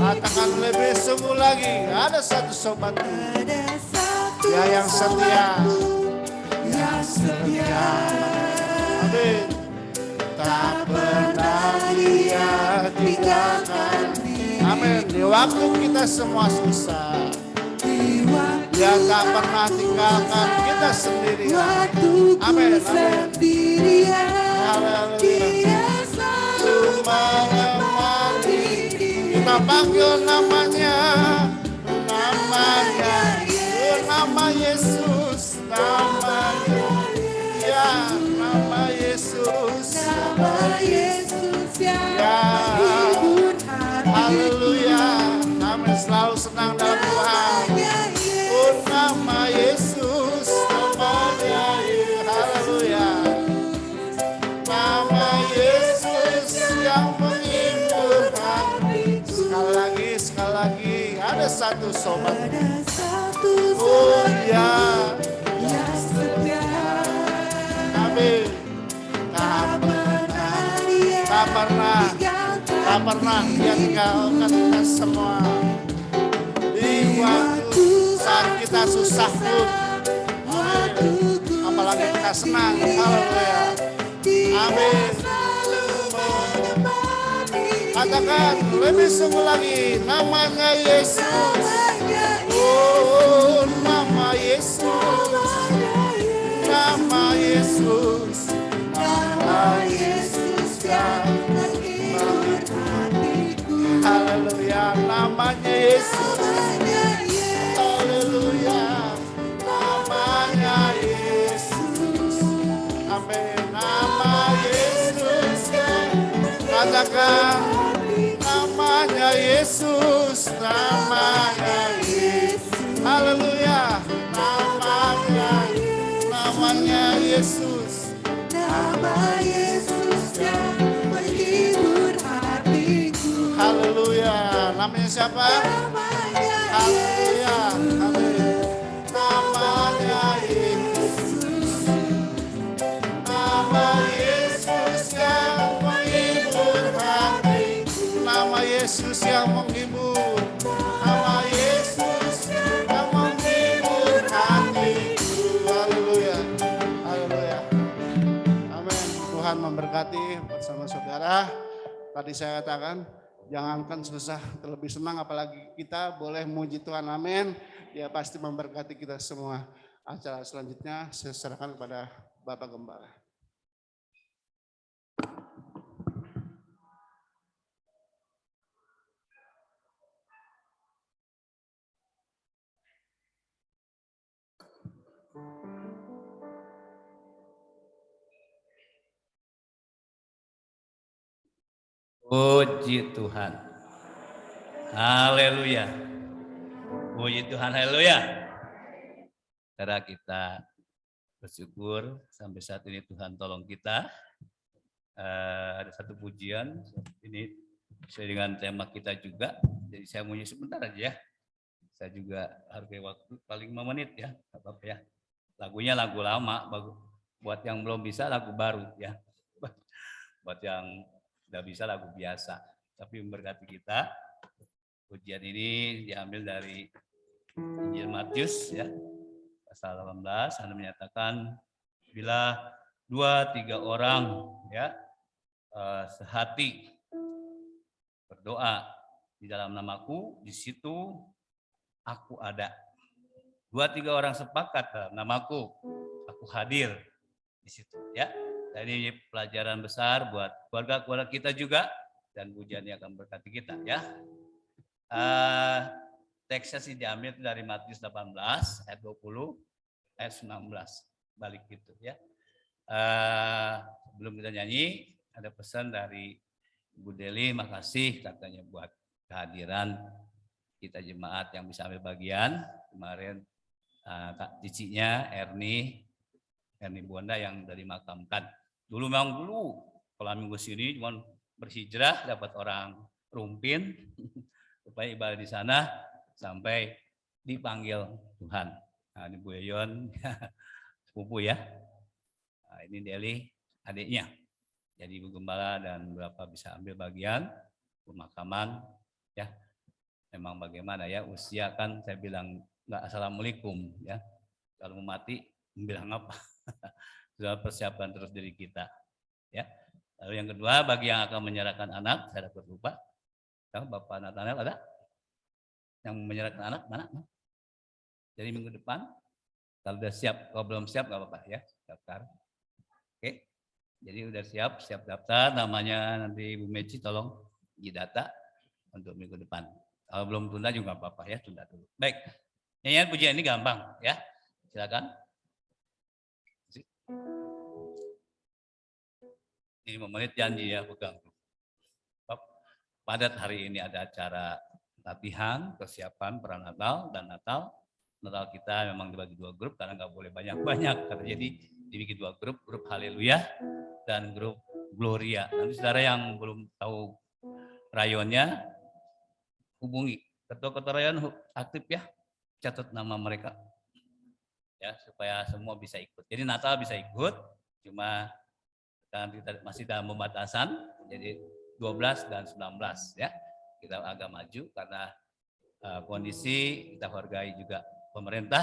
Katakan lebih sungguh lagi. Ada satu sobatku, dia yang setia, yang setia. Amin. Tak pernah dia tinggalkan. Amin. Di waktu kita semua susah, dia tak pernah tinggalkan kita sendirian. Amin. Haleluya. Kita panggil namanya, namanya, nama Yesus, namanya, ya, nama Yesus, nama Yesus ya. Haleluya, kami selalu senang dalam Tuhan. Oh, nama Yesus, namanya, haleluya, nama Yesus yang menghibur hati. Sekali lagi, ada satu sobat. Oh ya, yang setia. Amin. Tak pernah dia tinggalkan kita semua. Di waktu saat kita susah pun, apalagi kita senang. Haleluya. Amin. Katakan lebih sungguh lagi, namanya Yesus. Oh, nama Yesus. Nama Yesus. Nama Yesus yang menghibur hatiku. Haleluya, namanya Yesus. Haleluya, namanya Yesus. Amin. Nama Yesus yang katakan namanya Yesus, namanya Yesus. Haleluya, namanya Yesus. Nama Yesus yang menghibur hatiku. Haleluya, namanya siapa? Haleluya, amin. Namanya Yesus. Nama Yesus yang menghibur hatiku. Nama Yesus yang menghibur. Nama Yesus yang menghibur hatiku. Haleluya. Haleluya. Amin. Tuhan memberkati bersama saudara. Tadi saya katakan, jangankan susah, terlebih senang, apalagi kita boleh muji Tuhan. Amin. Dia pasti memberkati kita semua. Acara selanjutnya saya serahkan kepada Bapak Gembala. Puji Tuhan. Haleluya. Puji Tuhan, haleluya. Saudara, kita bersyukur sampai saat ini Tuhan tolong kita. Ada satu pujian ini sesuai dengan tema kita juga. Jadi saya mau sebentar aja ya. Saya juga hargai waktu paling 5 menit ya, apa ya. Lagunya lagu lama, buat yang belum bisa lagu baru ya. Buat yang udah bisa lagu biasa. Tapi memberkati kita. Pujian ini diambil dari Injil Matius ya. Pasal 18, Anda menyatakan bila 2-3 orang ya sehati berdoa di dalam namaku, di situ aku ada. 2-3 orang sepakat dalam namaku, aku hadir di situ ya. Jadi pelajaran besar buat keluarga-keluarga kita juga, dan pujiannya akan berkati kita ya. Teksnya sih diambil dari Matius 18 ayat 20 ayat 19 balik gitu ya. Sebelum kita nyanyi, ada pesan dari Bu Deli, makasih katanya buat kehadiran kita jemaat yang bisa ambil bagian kemarin. Kak cicinya Erni Bonda yang dari makamkan. Dulu kalau minggu sini cuma berhijrah dapat orang Rumpin supaya ibadah di sana sampai dipanggil Tuhan. Nah, ini Bu Yon sepupu ya. Nah, ini Deli adiknya. Jadi Ibu Gembala dan beberapa bisa ambil bagian pemakaman ya. Memang bagaimana ya, usia kan saya bilang enggak assalamualaikum ya. Kalau mau mati bilang apa? Sudah persiapan terus diri kita ya. Lalu yang kedua, bagi yang akan menyerahkan anak, saya dapat lupa. Bapak Nathanael ada yang menyerahkan anak mana? Jadi minggu depan kalau udah siap, kalau belum siap nggak apa-apa ya, daftar. Oke. Jadi udah siap daftar, namanya nanti Bu Meci tolong didata untuk minggu depan. Kalau belum tunda juga nggak apa-apa ya, tunda dulu. Baik. Nyanyian pujian ini gampang ya. Silakan. Ini 5 menit janji ya, pegang. Padat hari ini ada acara latihan, persiapan Pranatal dan Natal. Natal kita memang dibagi 2 grup karena nggak boleh banyak-banyak. Jadi dibikin 2 grup Haleluya dan grup Gloria. Nanti saudara yang belum tahu rayonnya, hubungi ketua-ketua rayon aktif ya, catat nama mereka ya supaya semua bisa ikut. Jadi Natal bisa ikut, cuma kita masih dalam pembatasan, jadi 12 dan 19 ya. Kita agak maju karena kondisi, kita hargai juga pemerintah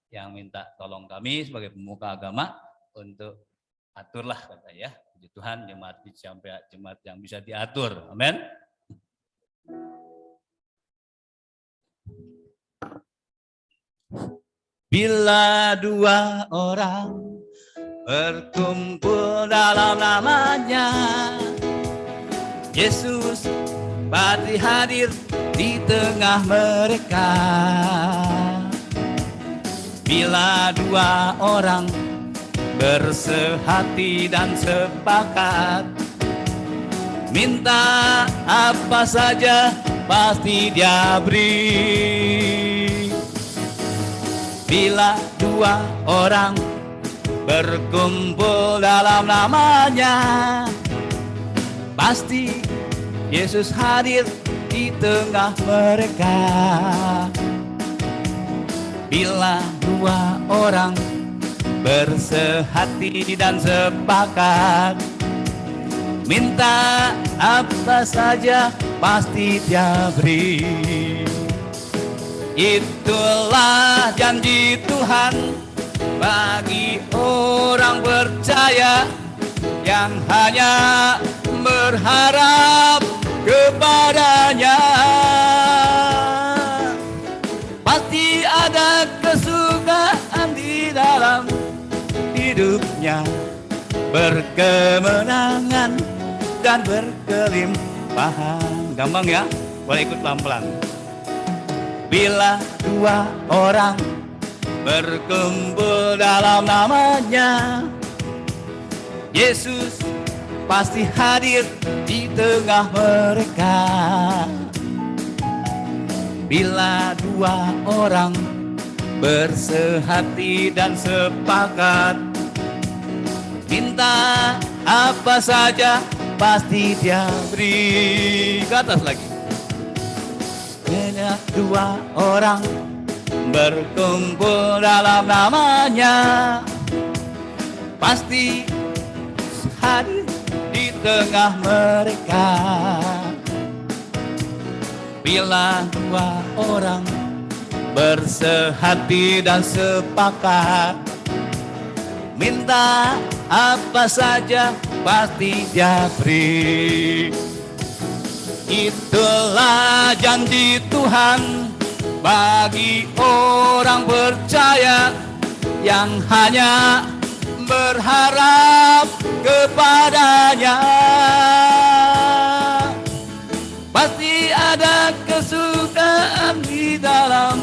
yang minta tolong kami sebagai pemuka agama untuk aturlah kata ya. Puji Tuhan, jemaat sampai jemaat yang bisa diatur. Amin. Bila dua orang berkumpul dalam namanya, Yesus pasti hadir di tengah mereka. Bila dua orang bersehati dan sepakat, minta apa saja pasti Dia beri. Bila dua orang berkumpul dalam namanya, pasti Yesus hadir di tengah mereka. Bila dua orang bersehati dan sepakat, minta apa saja pasti Dia beri. Itulah janji Tuhan bagi orang percaya yang hanya berharap kepadanya. Pasti ada kesukaan di dalam hidupnya, berkemenangan dan berkelimpahan. Gampang ya, boleh ikut pelan-pelan. Bila dua orang berkumpul dalam namanya, Yesus pasti hadir di tengah mereka. Bila dua orang bersehati dan sepakat, minta apa saja pasti Dia beri. Ke atas lagi. Bila dua orang berkumpul dalam namanya, pasti hadir di tengah mereka. Bila dua orang bersehati dan sepakat, minta apa saja pasti Dia beri. Itulah janji Tuhan bagi orang percaya yang hanya berharap kepadanya. Pasti ada kesukaan di dalam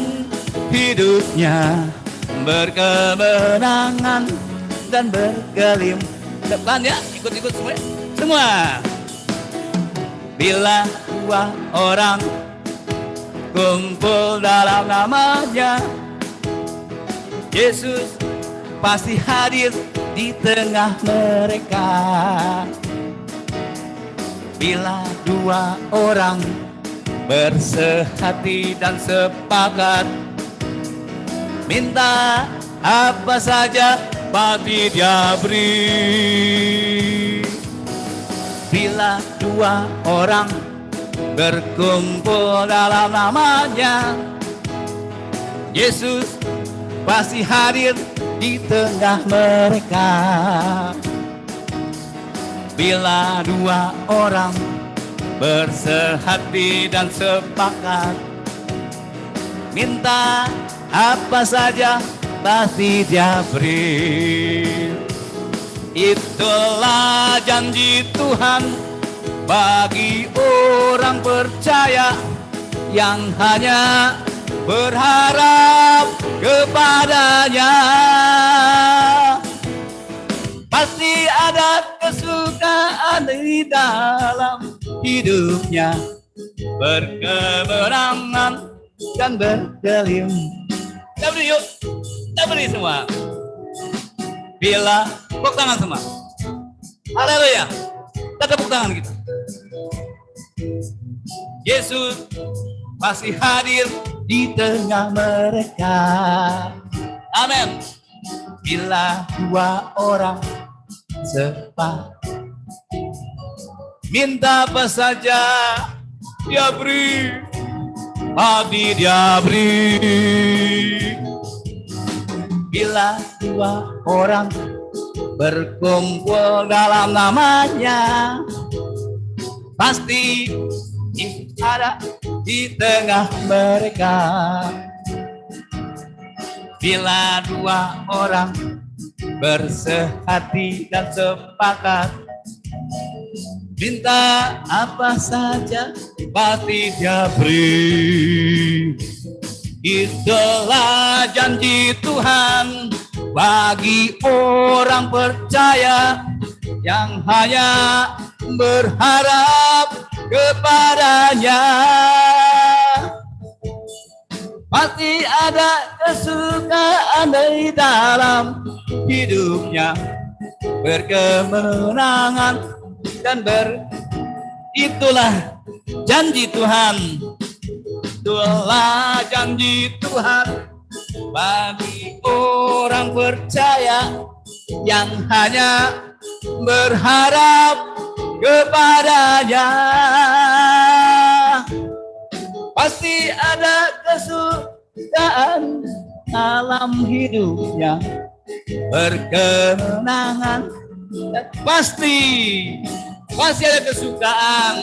hidupnya, berkemenangan dan berkelimpahan. Depan ya, ikut-ikut semua. Semua. Bila dua orang kumpul dalam namanya, Yesus pasti hadir di tengah mereka. Bila dua orang bersehati dan sepakat, minta apa saja pasti Dia beri. Bila dua orang berkumpul dalam namanya, Yesus pasti hadir di tengah mereka. Bila dua orang bersehati dan sepakat, minta apa saja pasti Dia beri. Itulah janji Tuhan bagi orang percaya yang hanya berharap kepadanya. Pasti ada kesukaan di dalam hidupnya, berkemenangan dan berkelimpahan. Kita beri yuk, kita beri semua. Bila tepuk tangan semua. Haleluya. Kita tepuk tangan kita. Yesus pasti hadir di tengah mereka. Amin. Bila dua orang sepakat, minta apa saja Dia beri, pasti Dia beri. Bila dua orang berkumpul dalam namanya, pasti ada di tengah mereka. Bila dua orang bersehati dan sepakat, minta apa saja pasti dia beri. Itulah janji Tuhan bagi orang percaya yang hanya berharap kepadanya. Pasti ada kesukaan di dalam hidupnya, berkemenangan dan itulah janji Tuhan. Itulah janji Tuhan bagi orang percaya yang hanya berharap kepadanya. Pasti ada kesukaan dalam hidupnya, berkemenangan dan pasti ada kesukaan.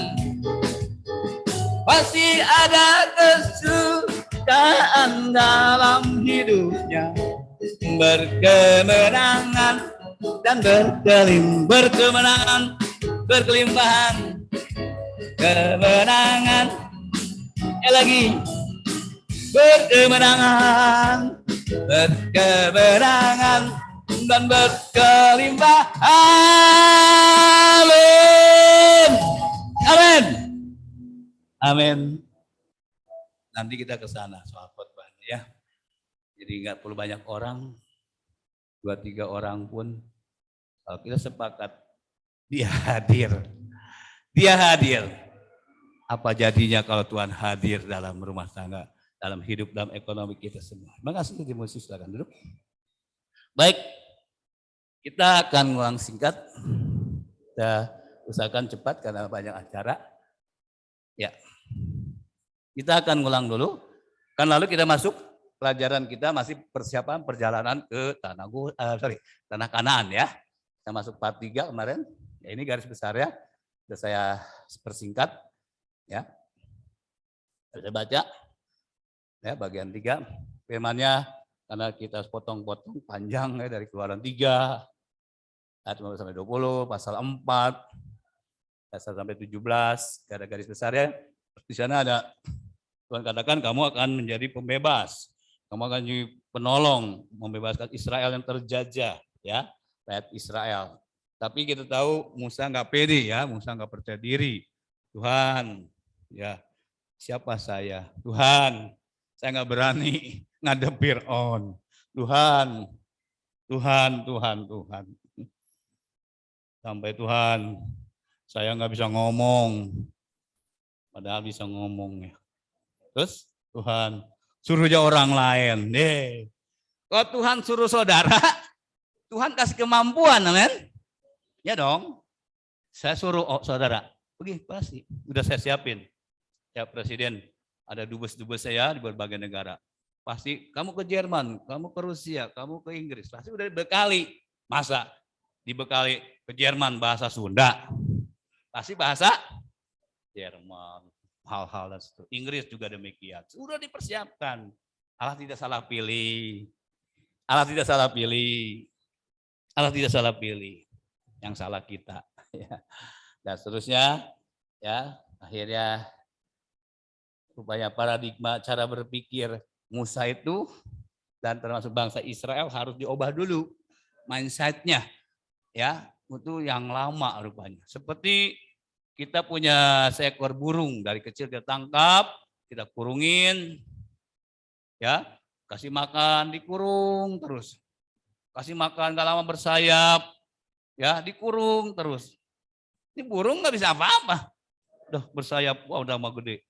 Pasti ada kesukaan dalam hidupnya, berkemenangan dan berkemenangan, berkelimpahan, kemenangan. Lagi berkemenangan, berkemenangan dan berkelimpahan. Amin. Amin. Amin. Nanti kita ke sana soal khotbah ya. Jadi nggak perlu banyak orang, 2-3 orang pun. Kalau kita sepakat, dia hadir. Dia hadir. Apa jadinya kalau Tuhan hadir dalam rumah tangga, dalam hidup, dalam ekonomi kita semua. Terima kasih, Timotius, silakan duduk. Baik, kita akan ngulang singkat. Kita usahakan cepat karena banyak acara. Ya, kita akan ngulang dulu. Kan lalu kita masuk pelajaran kita masih persiapan perjalanan ke tanah Kanaan ya. Kita masuk part 3 kemarin. Ya, ini garis besarnya. Sudah saya persingkat. Ya, saya baca ya bagian 3 firman-Nya karena kita potong-potong panjang ya dari Keluaran 3 ayat 15 sampai 20, pasal 4 pasal sampai 17, ada garis besar ya. Di sana ada Tuhan katakan kamu akan menjadi pembebas, kamu akan jadi penolong membebaskan Israel yang terjajah ya, rakyat Israel. Tapi kita tahu Musa nggak pede ya, Musa nggak percaya diri. Tuhan, ya, siapa saya? Tuhan, saya nggak berani ngadep Fir'aun. Tuhan. Sampai Tuhan, saya nggak bisa ngomong. Padahal bisa ngomong ya. Terus Tuhan, suruh aja orang lain. Kalau Tuhan suruh saudara, Tuhan kasih kemampuan, amin. Ya dong. Saya suruh saudara, pergi pasti. Udah saya siapin. Ya Presiden, ada dubes-dubes saya di berbagai negara. Pasti kamu ke Jerman, kamu ke Rusia, kamu ke Inggris. Pasti udah dibekali. Masa dibekali ke Jerman bahasa Sunda? Pasti bahasa Jerman. Hal-hal dan seterusnya. Inggris juga demikian. Sudah dipersiapkan. Allah tidak salah pilih. Allah tidak salah pilih. Allah tidak salah pilih. Yang salah kita. Dan seterusnya, ya akhirnya supaya paradigma cara berpikir Musa itu dan termasuk bangsa Israel harus diubah dulu mindset-nya, ya itu yang lama rupanya. Seperti kita punya seekor burung dari kecil kita tangkap, kita kurungin, ya kasih makan dikurung terus, kasih makan gak lama bersayap, ya dikurung terus. Ini burung nggak bisa apa-apa, udah bersayap, wah udah mau gede.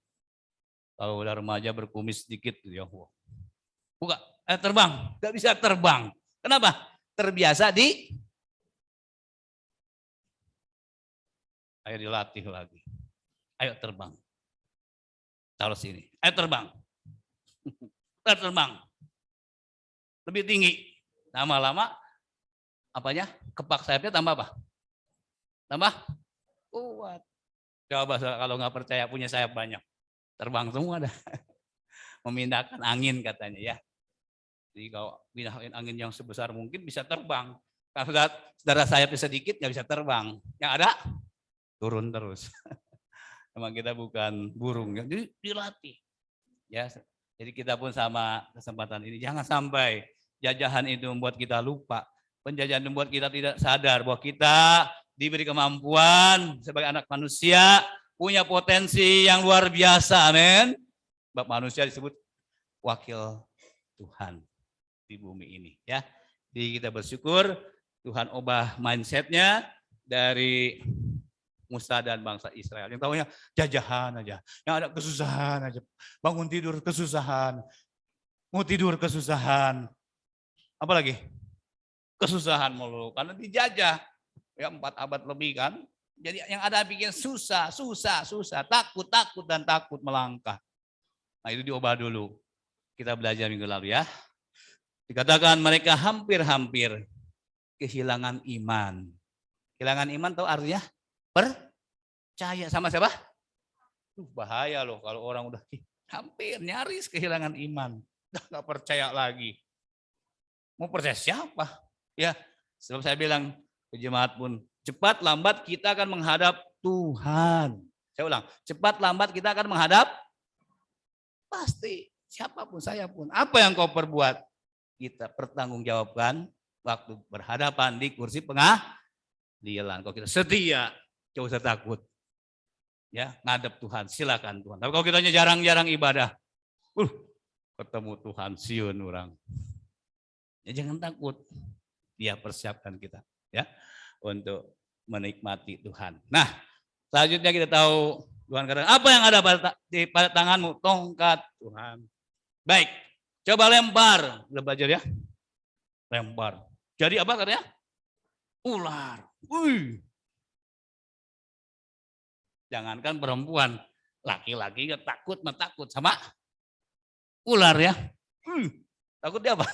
Kalau udah remaja berkumis sedikit, ya buka, terbang, nggak bisa terbang. Kenapa? Terbiasa ayo dilatih lagi. Ayo terbang. Taruh sini. Ayo terbang. Terbang. Lebih tinggi. Lama-lama apanya? kepak sayapnya tambah apa? Tambah kuat. Coba kalau nggak percaya punya sayap banyak. Terbang semua dah. Memindahkan angin katanya ya. Jadi kalau pindahin angin yang sebesar mungkin bisa terbang. Kalau saudara sayapnya sedikit nggak bisa terbang. Yang ada turun terus. Memang kita bukan burung. Jadi dilatih. Ya, jadi kita pun sama kesempatan ini. Jangan sampai jajahan itu membuat kita lupa. Penjajahan membuat kita tidak sadar bahwa kita diberi kemampuan sebagai anak manusia, punya potensi yang luar biasa, amin. Sebab manusia disebut wakil Tuhan di bumi ini, ya. Jadi kita bersyukur Tuhan ubah mindsetnya dari Musa dan bangsa Israel. Yang tahunya jajahan aja, yang ada kesusahan aja, bangun tidur kesusahan, mau tidur kesusahan, apalagi kesusahan mulu karena dijajah. Ya 4 abad lebih kan. Jadi yang ada bikin susah, takut dan takut melangkah. Nah itu diubah dulu. Kita belajar minggu lalu ya. Dikatakan mereka hampir-hampir kehilangan iman. Kehilangan iman tahu artinya? Percaya sama siapa? Bahaya loh kalau orang udah hampir nyaris kehilangan iman. Udah gak percaya lagi. Mau percaya siapa? Ya, sebab saya bilang jemaat pun cepat lambat kita akan menghadap Tuhan. Saya ulang, cepat lambat kita akan menghadap pasti siapapun saya pun. Apa yang kau perbuat? Kita pertanggungjawabkan waktu berhadapan di kursi pengadilan. Kalau kita setia, gak usah takut. Ya, ngadep Tuhan, silakan Tuhan. Tapi kalau kita jarang-jarang ibadah, ketemu Tuhan siun orang. Ya jangan takut. Dia persiapkan kita ya untuk menikmati Tuhan. Nah, selanjutnya kita tahu Tuhan katakan apa yang ada pada tanganmu? Tongkat Tuhan. Baik, coba lempar. Udah belajar ya? Lempar. Jadi apa katanya? Ular. Wih. Jangankan perempuan, laki-laki takut sama ular ya. Takut dia apa?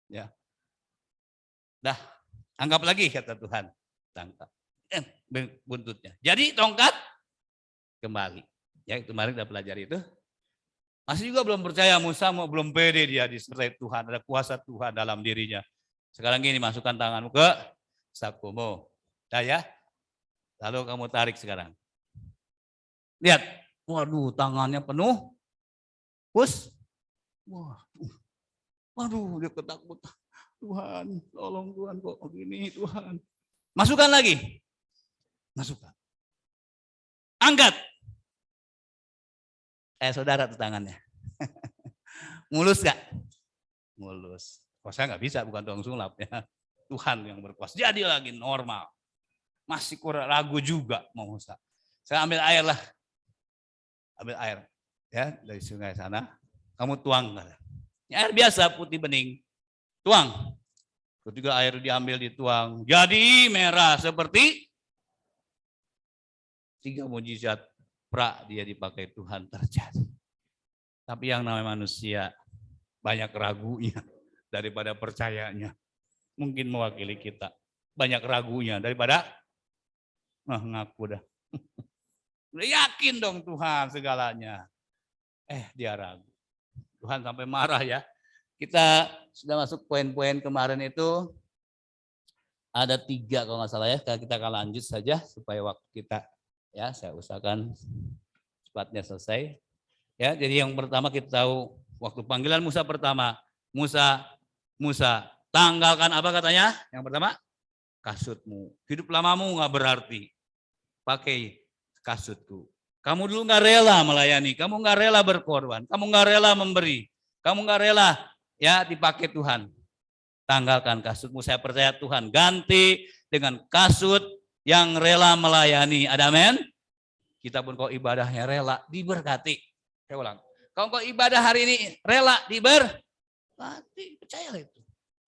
Ya. Dah, anggap lagi kata Tuhan. Tangkap. Buntutnya. Jadi tongkat kembali. Ya, kemarin kita pelajari itu. Masih juga belum percaya Musa, belum pede dia disertai Tuhan, ada kuasa Tuhan dalam dirinya. Sekarang gini, masukkan tanganmu ke sakumu. Dah ya. Lalu kamu tarik sekarang. Lihat. Waduh, tangannya penuh. Waduh, dia ketakutan. Tuhan, tolong Tuhan kok begini Tuhan. Masukkan lagi. Masukkan. Angkat. Saudara tuh tangannya. Mulus gak? Mulus. Oh, saya nggak bisa, bukan tukang sulap ya. Tuhan yang berkuasa. Jadi lagi normal. Masih kurang ragu juga mau Musa. Saya ambil air lah. Ambil air. Ya, dari sungai sana. Kamu tuang. Air biasa putih bening. Tuang. Ketika air diambil dituang. Jadi merah seperti 3 mujizat dia dipakai Tuhan terjadi. Tapi yang namanya manusia banyak ragunya daripada percayanya. Mungkin mewakili kita. Banyak ragunya daripada ngaku dah. Yakin dong Tuhan segalanya. Dia ragu. Tuhan sampai marah ya. Kita sudah masuk poin-poin kemarin itu. Ada 3 kalau nggak salah ya. Kita akan lanjut saja supaya waktu kita ya saya usahakan cepatnya selesai. Ya, jadi yang pertama kita tahu waktu panggilan Musa pertama, Musa, tanggalkan apa katanya? Yang pertama, kasutmu. Hidup lamamu nggak berarti. Pakai kasutku. Kamu dulu nggak rela melayani, kamu nggak rela berkorban, kamu nggak rela memberi, kamu nggak rela ya dipakai Tuhan. Tanggalkan kasutmu, saya percaya Tuhan ganti dengan kasut yang rela melayani. Ada amin? Kita pun kalau ibadahnya rela diberkati. Saya ulang. Kalau kau ibadah hari ini rela diberkati, percayalah itu.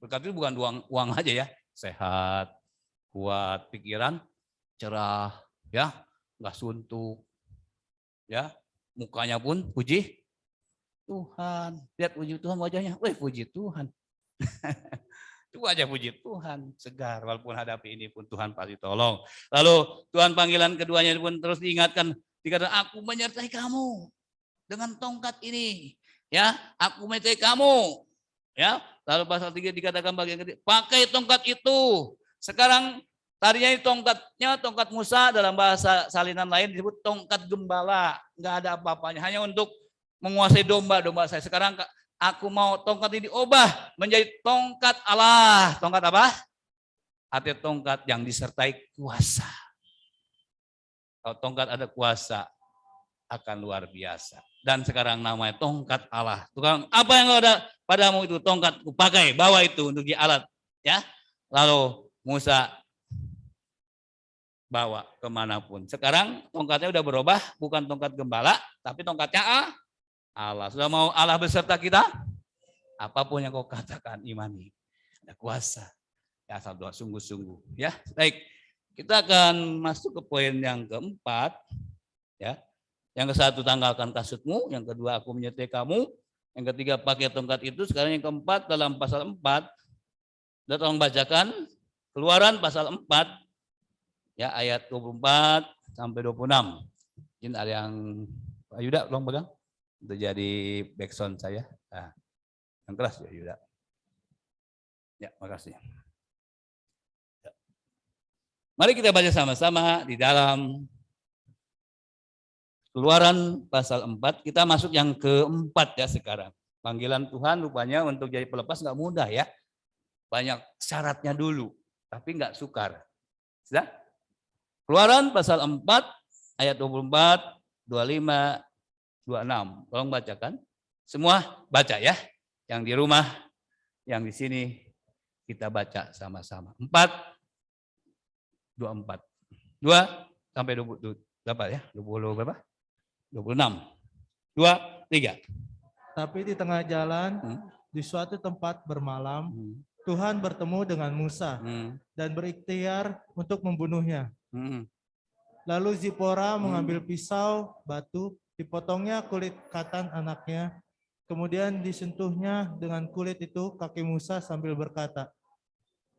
Berkat itu bukan uang aja ya. Sehat, kuat, pikiran cerah, ya, nggak suntuk, ya, mukanya pun puji Tuhan. Lihat puji Tuhan wajahnya, puji Tuhan. Itu aja puji Tuhan, segar. Walaupun hadapi ini pun Tuhan pasti tolong. Lalu Tuhan panggilan keduanya pun terus diingatkan. Dikatakan, aku menyertai kamu dengan tongkat ini. Ya, aku menyertai kamu. Ya, lalu pasal 3 dikatakan bagian ketiga, pakai tongkat itu. Sekarang tadinya tongkatnya tongkat Musa, dalam bahasa salinan lain disebut tongkat gembala. Enggak ada apa-apanya, hanya untuk menguasai domba-domba saya. Sekarang aku mau tongkat ini diubah menjadi tongkat Allah. Tongkat apa? Artinya tongkat yang disertai kuasa. Kalau tongkat ada kuasa, akan luar biasa. Dan sekarang namanya tongkat Allah. Tukang, apa yang ada padamu itu tongkat, pakai, bawa itu untuk jadi alat. Ya. Lalu Musa bawa kemanapun. Sekarang tongkatnya udah berubah, bukan tongkat gembala, tapi tongkatnya Allah. Sudah mau Allah beserta kita? Apapun yang kau katakan, imani. Ada kuasa. Ya, asal doa sungguh-sungguh. Ya, baik. Kita akan masuk ke poin yang keempat. Ya. Yang ke-1, tanggalkan kasutmu. Yang kedua, aku menyertai kamu. Yang ketiga, pakai tongkat itu. Sekarang yang keempat, dalam pasal 4. Sudah tolong bacakan. Keluaran pasal 4. Ya, ayat 24 sampai 26. Mungkin ada yang, Pak Yuda, tolong pegang. Itu jadi backsound saya. Nah, yang keras ya Yuda. Ya, makasih. Ya. Mari kita baca sama-sama di dalam Keluaran pasal 4, kita masuk yang keempat ya sekarang. Panggilan Tuhan rupanya untuk jadi pelepas nggak mudah ya. Banyak syaratnya dulu, tapi nggak sukar. Sudah? Keluaran pasal 4, ayat 24, 25, 26. Tolong bacakan. Semua baca ya. Yang di rumah, yang di sini kita baca sama-sama. 4, 24. 2 sampai 20 berapa ya? 20 berapa? 26. 2, 3. Tapi di tengah jalan, di suatu tempat bermalam, Tuhan bertemu dengan Musa dan berikhtiar untuk membunuhnya. Lalu Zipora mengambil pisau, batu, dipotongnya kulit katan anaknya, kemudian disentuhnya dengan kulit itu kaki Musa sambil berkata,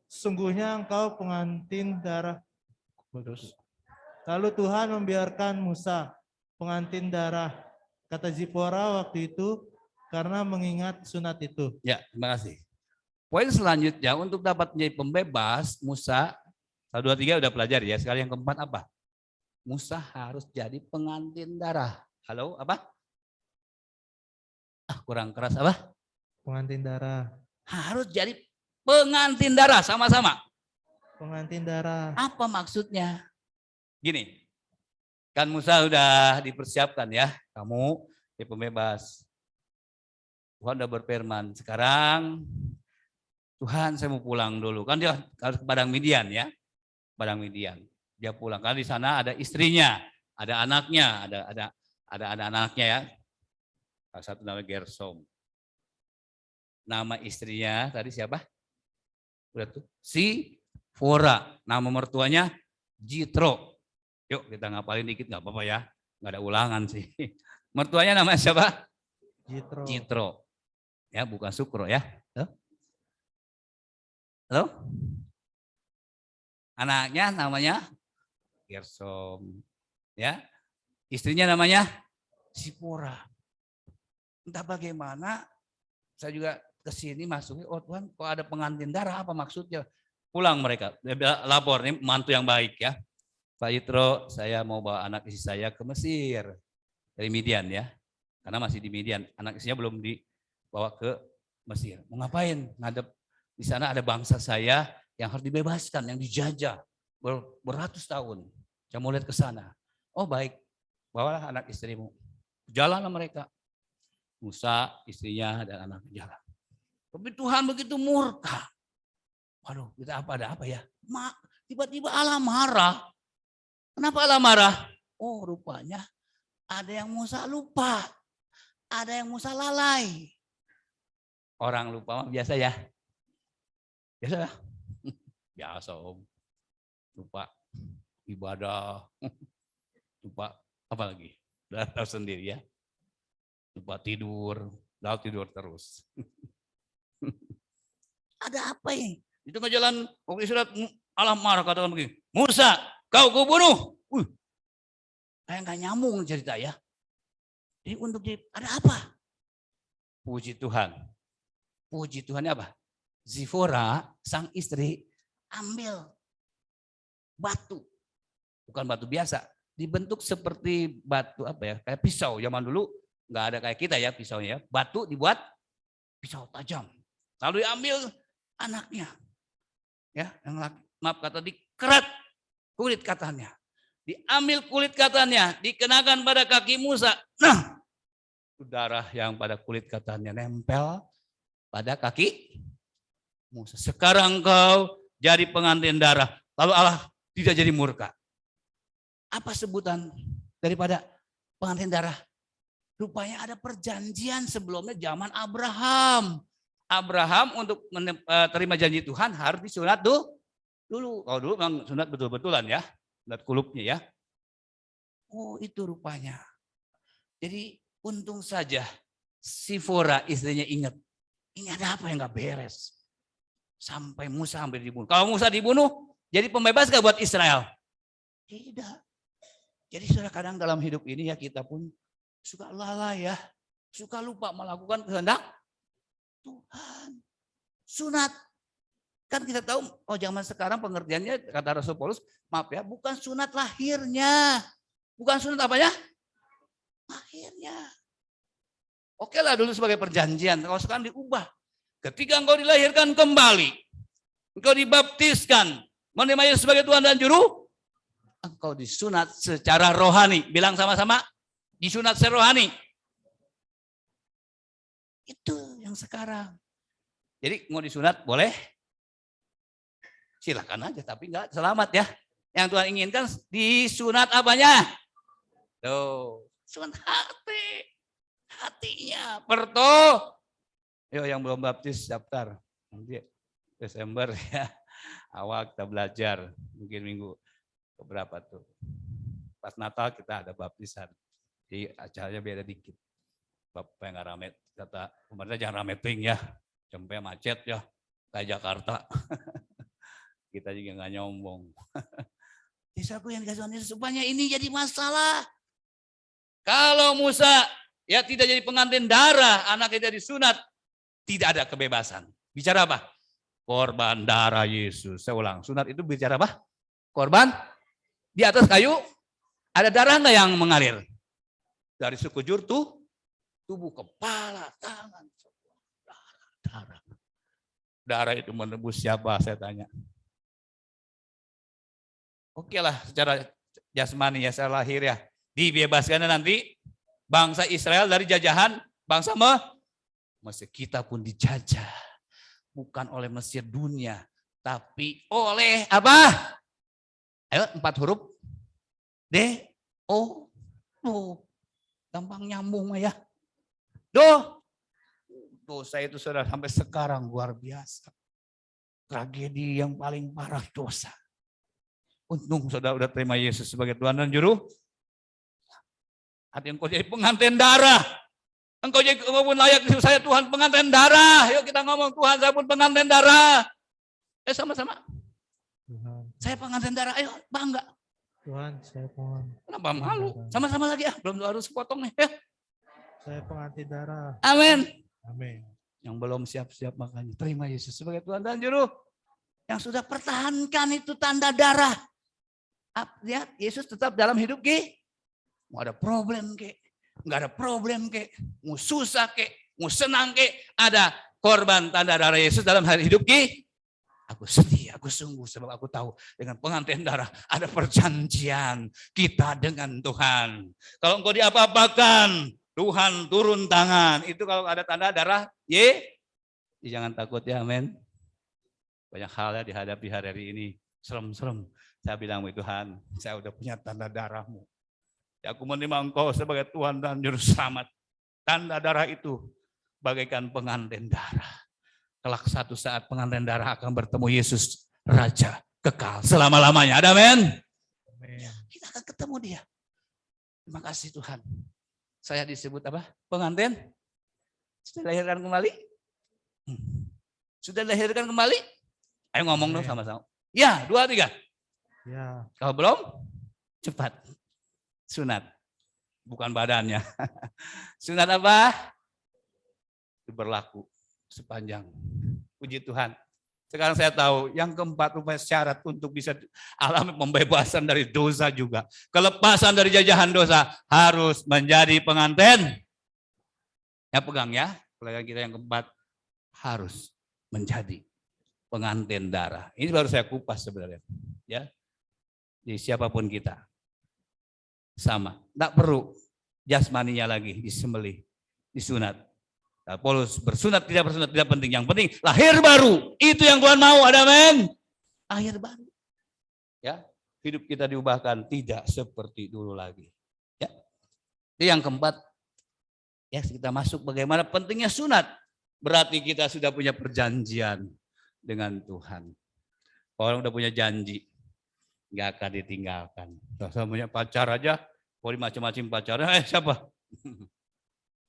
sesungguhnya engkau pengantin darah. Lalu Tuhan membiarkan Musa pengantin darah, kata Zipora waktu itu, karena mengingat sunat itu. Ya, terima kasih. Poin selanjutnya untuk dapat menjadi pembebas, Musa, 1, 2, 3 udah pelajari ya. Sekali yang keempat apa? Musa harus jadi pengantin darah. Halo, apa? Kurang keras apa? Pengantin darah. Harus jadi pengantin darah, sama-sama. Pengantin darah. Apa maksudnya? Gini, kan Musa udah dipersiapkan ya, kamu jadi pembebas. Tuhan udah berfirman, sekarang Tuhan saya mau pulang dulu. Kan dia harus ke Padang Midian ya, Padang Midian. Dia pulang, karena di sana ada istrinya, ada anaknya, ada anak-anaknya ya. Salah satu nama Gersom. Nama istrinya tadi siapa? Udah tuh, Sifora. Nama mertuanya Jitro. Yuk kita ngapalin dikit nggak apa-apa ya, nggak ada ulangan sih. Mertuanya namanya siapa? Jitro. Jitro. Ya bukan Sukro ya. Halo? Anaknya namanya Gersom. Ya. Istrinya namanya Sipora. Entah bagaimana, saya juga kesini masuknya, oh Tuhan kok ada pengantin darah, apa maksudnya? Pulang mereka, dia lapor, ini mantu yang baik ya. Pak Yitro, saya mau bawa anak istri saya ke Mesir. Dari Midian ya. Karena masih di Midian. Anak istrinya belum dibawa ke Mesir. Mau ngapain? Ngadep di sana ada bangsa saya yang harus dibebaskan, yang dijajah beratus tahun. Saya mau lihat ke sana. Oh baik, bawalah anak istrimu. Jalanlah mereka. Musa, istrinya, dan anak jalan. Tapi Tuhan begitu murka. Waduh, kita ada apa ya? Tiba-tiba Allah marah. Kenapa Allah marah? Oh rupanya ada yang Musa lupa. Ada yang Musa lalai. Orang lupa mah biasa ya. Biasa ya? Biasa om. Lupa ibadah. Lupa apa lagi? Udah tahu sendiri ya. Lupa tidur. Lalu tidur terus. Ada apa ini? Di tengah jalan, waktu istirahat, Allah marah katakan begini, Musa, kau kubunuh. Kayak nggak nyambung cerita ya. Jadi untuk ada apa? Puji Tuhan. Puji Tuhannya apa? Zipora, sang istri, ambil batu. Bukan batu biasa. Dibentuk seperti batu apa ya? Kayak pisau. Zaman dulu nggak ada kayak kita ya pisaunya. Batu dibuat pisau tajam. Lalu diambil anaknya. Ya, yang laki, maaf kata dikerat kulit katanya. Diambil kulit katanya, dikenakan pada kaki Musa. Nah, darah yang pada kulit katanya nempel pada kaki Musa. Sekarang kau jadi pengantin darah. Lalu Allah tidak jadi murka. Apa sebutan daripada pengantin darah? Rupanya ada perjanjian sebelumnya zaman Abraham. Abraham untuk menerima janji Tuhan harus disunat dulu. Kalau dulu memang sunat betul-betulan ya. Sunat kulupnya ya. Oh itu rupanya. Jadi untung saja Zipora istrinya ingat. Ini ada apa yang gak beres. Sampai Musa hampir dibunuh. Kalau Musa dibunuh, jadi pembebas gak buat Israel? Tidak. Jadi saudara kadang dalam hidup ini ya kita pun suka lalai ya. Suka lupa melakukan kehendak Tuhan. Sunat. Kan kita tahu, oh zaman sekarang pengertiannya kata Rasul Paulus, maaf ya, bukan sunat lahirnya. Bukan sunat apanya? Lahirnya. Oke lah dulu sebagai perjanjian, kalau sekarang diubah. Ketika engkau dilahirkan kembali, engkau dibaptiskan, menerima Yesus sebagai Tuhan dan Juru, engkau disunat secara rohani. Bilang sama-sama, disunat secara rohani. Itu yang sekarang. Jadi mau disunat boleh, silakan aja, tapi enggak selamat ya. Yang Tuhan inginkan disunat apanya? Tuh, sunat hati. Hatinya, perto. Yo yang belum baptis daftar. Nanti Desember ya. Awal kita belajar. Mungkin minggu keberapa tuh. Pas Natal kita ada baptisan. Jadi acaranya beda dikit. Bapak yang gak rame. Kata pemerintah jangan rame ping ya. Sampai macet ya. Kayak Jakarta. Kita juga gak nyombong. Jadi aku yang dikasih Tuhan Yesus supaya ini jadi masalah. Kalau Musa ya tidak jadi pengantin darah, anaknya jadi sunat, tidak ada kebebasan. Bicara apa? Korban darah Yesus. Saya ulang, sunat itu bicara apa? Korban di atas kayu, ada darah enggak yang mengalir? Dari sekujur tubuh, kepala, tangan, darah. Darah itu menebus siapa? Saya tanya. Oke lah, secara jasmani ya, secara lahir ya, dibebaskan nanti bangsa Israel dari jajahan bangsa Mesir. Kita pun dijajah. Bukan oleh Mesir dunia. Tapi oleh apa? Ayo 4 huruf. D, O, O. Gampang nyambung ya. Dosa itu sudah sampai sekarang luar biasa. Tragedi yang paling parah dosa. Untung saudara udah terima Yesus sebagai Tuhan dan Juru. Hati engkau jadi pengantin darah. Engkau pun layak disebut saya Tuhan pengantin darah. Yuk kita ngomong Tuhan saya pun pengantin darah. Sama-sama. Tuhan, Saya pengantin darah. Ayo bangga. Tuhan, saya pengantin. Kenapa malu? Sama-sama lagi ya. Belum harus potong nih. Ya. Saya pengantin darah. Amin. Amin. Yang belum siap-siap makanya terima Yesus sebagai Tuhan dan Juru. Yang sudah pertahankan itu tanda darah. Ya, Yesus tetap dalam hidup ki. Mau ada problem ke, nggak ada problem ke, mau susah ke, mau senang ke, ada korban tanda darah Yesus dalam hari hidup ki. Aku setia, aku sungguh sebab aku tahu dengan pengantin darah ada perjanjian kita dengan Tuhan. Kalau engkau diapa-apakan, Tuhan turun tangan. Itu kalau ada tanda darah, jangan takut ya, amin. Banyak hal ya dihadapi hari ini, serem-serem. Saya bilang, Tuhan, saya udah punya tanda darah-Mu. Ya, aku menerima Engkau sebagai Tuhan dan Juru Selamat. Tanda darah itu bagaikan pengantin darah. Kelak satu saat pengantin darah akan bertemu Yesus, Raja kekal selama-lamanya. Ada amin? Kita akan ketemu dia. Terima kasih Tuhan. Saya disebut apa? Pengantin? Sudah dilahirkan kembali? Sudah dilahirkan kembali? Ayo ngomong dong Amin. sama-sama. Ya, 2, 3. Ya. Kalau belum, cepat. Sunat. Bukan badannya. Sunat apa? Itu berlaku sepanjang. Puji Tuhan. Sekarang saya tahu yang keempat rupanya syarat untuk bisa alami pembebasan dari dosa juga. Kelepasan dari jajahan dosa harus menjadi pengantin. Ya pegang ya, pelayan kita yang keempat harus menjadi pengantin darah. Ini baru saya kupas sebenarnya. Ya, jadi siapapun kita sama, tidak perlu jasmaninya lagi disembelih, disunat. Nah, Paulus bersunat tidak penting. Yang penting lahir baru. Itu yang Tuhan mau. Ada amin. Lahir baru. Ya, hidup kita diubahkan tidak seperti dulu lagi. Ya. Itu yang keempat. Ya, kita masuk bagaimana pentingnya sunat. Berarti kita sudah punya perjanjian dengan Tuhan. Orang udah punya janji, nggak akan ditinggalkan. Saya punya pacar aja, boleh macam-macam pacarnya. Siapa?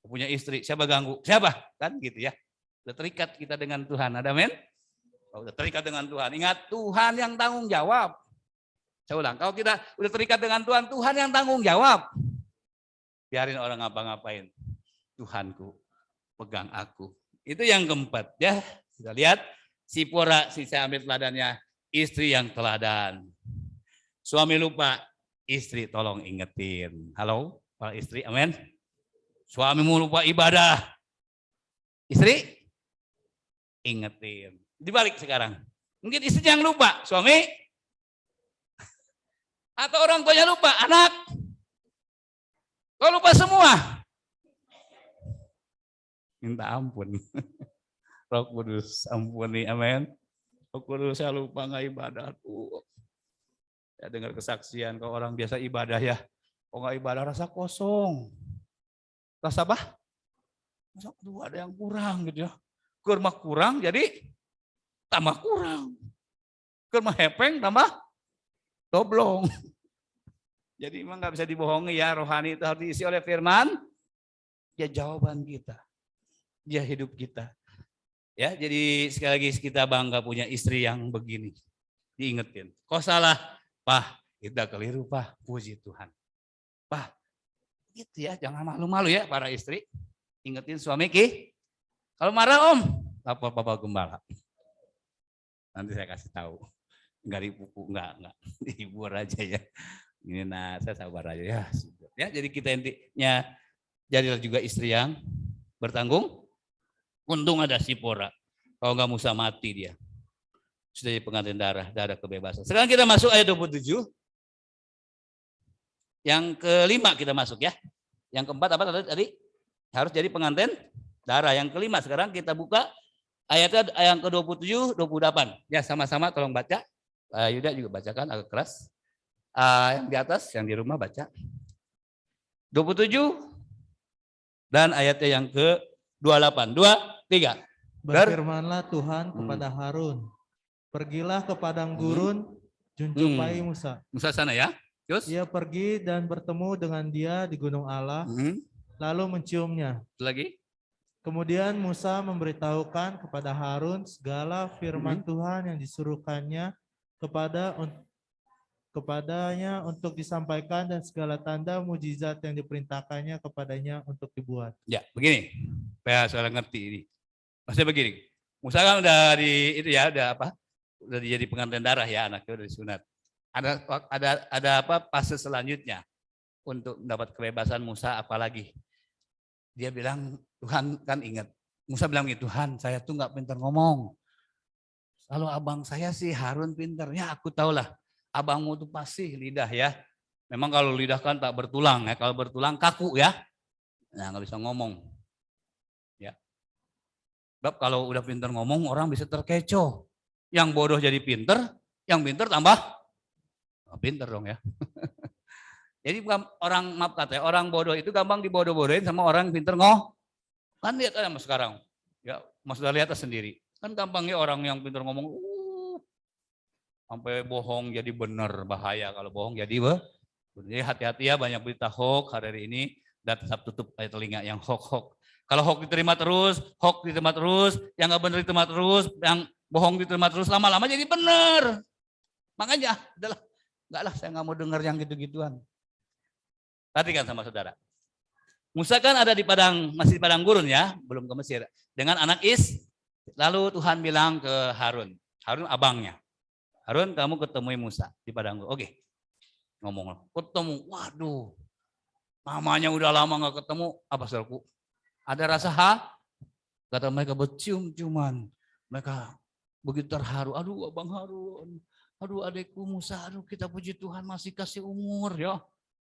Punya istri, siapa ganggu? Siapa? Kan gitu ya. Udah terikat kita dengan Tuhan. Ada amin? Udah terikat dengan Tuhan. Ingat, Tuhan yang tanggung jawab. Saya ulang, kalau kita udah terikat dengan Tuhan, Tuhan yang tanggung jawab. Biarin orang ngapa-ngapain. Tuhanku pegang aku. Itu yang keempat ya. Kita lihat Sipora, saya ambil teladannya, istri yang teladan. Suami lupa, istri tolong ingetin. Halo, para istri, amin. Suamimu lupa ibadah, istri ingetin. Dibalik sekarang, mungkin istri yang lupa, suami atau orang tuanya lupa, anak. Kau lupa semua, minta ampun. Roh Kudus ampuni, amin. Roh Kudus, saya lupa nggak ibadah. Ya dengar kesaksian, kalau orang biasa ibadah ya, kalau nggak ibadah rasa kosong. Rasa apa? Rasa ada yang kurang gitu ya. Kurma kurang jadi tambah kurang. Kurma hepeng tambah doblong. Jadi memang nggak bisa dibohongi ya, rohani itu harus diisi oleh firman. Ya jawaban kita. Ya hidup kita. Ya, jadi sekali lagi kita bangga punya istri yang begini. Diingetin. Kau salah, Pak, kita keliru, Pak. Puji Tuhan. Pak, gitu ya, jangan malu-malu ya para istri. Ingetin suami Ki. Kalau marah Om, lapor Bapak Gembala. Nanti saya kasih tahu. Enggak dipukul, enggak. Dihibur aja ya. Ini saya sabar aja ya. Ya, jadi kita intinya jadilah juga istri yang bertanggung. Untung ada Sipora. Kalau enggak Musa mati dia. Sudah jadi pengantin darah kebebasan. Sekarang kita masuk ayat 27. Yang kelima kita masuk ya. Yang keempat apa tadi? Harus jadi pengantin darah. Yang kelima sekarang kita buka ayatnya yang ke-27, 28. Ya sama-sama tolong baca. Yuda juga bacakan agak keras. Yang di atas, yang di rumah baca. 27 dan ayatnya yang ke-28. 2, 3. Berfirmanlah Tuhan kepada Harun, pergilah ke padang gurun, jumpai Musa. Musa sana ya. Terus? Ia pergi dan bertemu dengan dia di gunung Allah, lalu menciumnya. Lagi? Kemudian Musa memberitahukan kepada Harun segala firman Tuhan yang disuruhkannya kepadanya untuk disampaikan dan segala tanda mujizat yang diperintahkannya kepadanya untuk dibuat. Ya, begini. Supaya saudara ngerti ini. Maksudnya begini. Musa kan udah udah jadi pengantin darah ya, anaknya udah disunat. Ada apa fase selanjutnya untuk mendapat kebebasan Musa, apalagi dia bilang Tuhan kan ingat Musa bilang gitu, Tuhan saya tuh nggak pintar ngomong, kalau abang saya sih Harun pintar, ya aku tahulah abangmu tuh pasti lidah ya, memang kalau lidah kan tak bertulang ya, kalau bertulang kaku ya, nah nggak bisa ngomong ya. Sebab kalau udah pintar ngomong orang bisa terkecoh, yang bodoh jadi pintar, yang pintar tambah pinter dong ya. Jadi orang bodoh itu gampang dibodoh-bodohin sama orang pinter Kan lihat aja mas sekarang. Ya, mas sudah lihat sendiri. Kan gampangnya orang yang pinter ngomong sampai bohong jadi benar, bahaya kalau bohong jadi Jadi hati-hati ya, banyak berita hoax hari ini, dan tetap tutup telinga yang hoax. Kalau hoax diterima terus, yang nggak benar diterima terus, yang bohong diterima terus, lama-lama jadi benar. Makanya, udahlah, enggak lah, saya nggak mau dengar yang gitu-gituan. Perhatikan sama saudara. Musa kan ada di masih di padang gurun ya, belum ke Mesir. Dengan anak lalu Tuhan bilang ke Harun abangnya. Harun, kamu ketemui Musa di padang gurun. Oke, ngomong, ketemu, waduh, namanya udah lama nggak ketemu, apa saudaraku? Ada rasa kata mereka bercium-ciuman. Mereka begitu terharu, aduh abang Harun, aduh adekku Musa, aduh kita puji Tuhan masih kasih umur ya.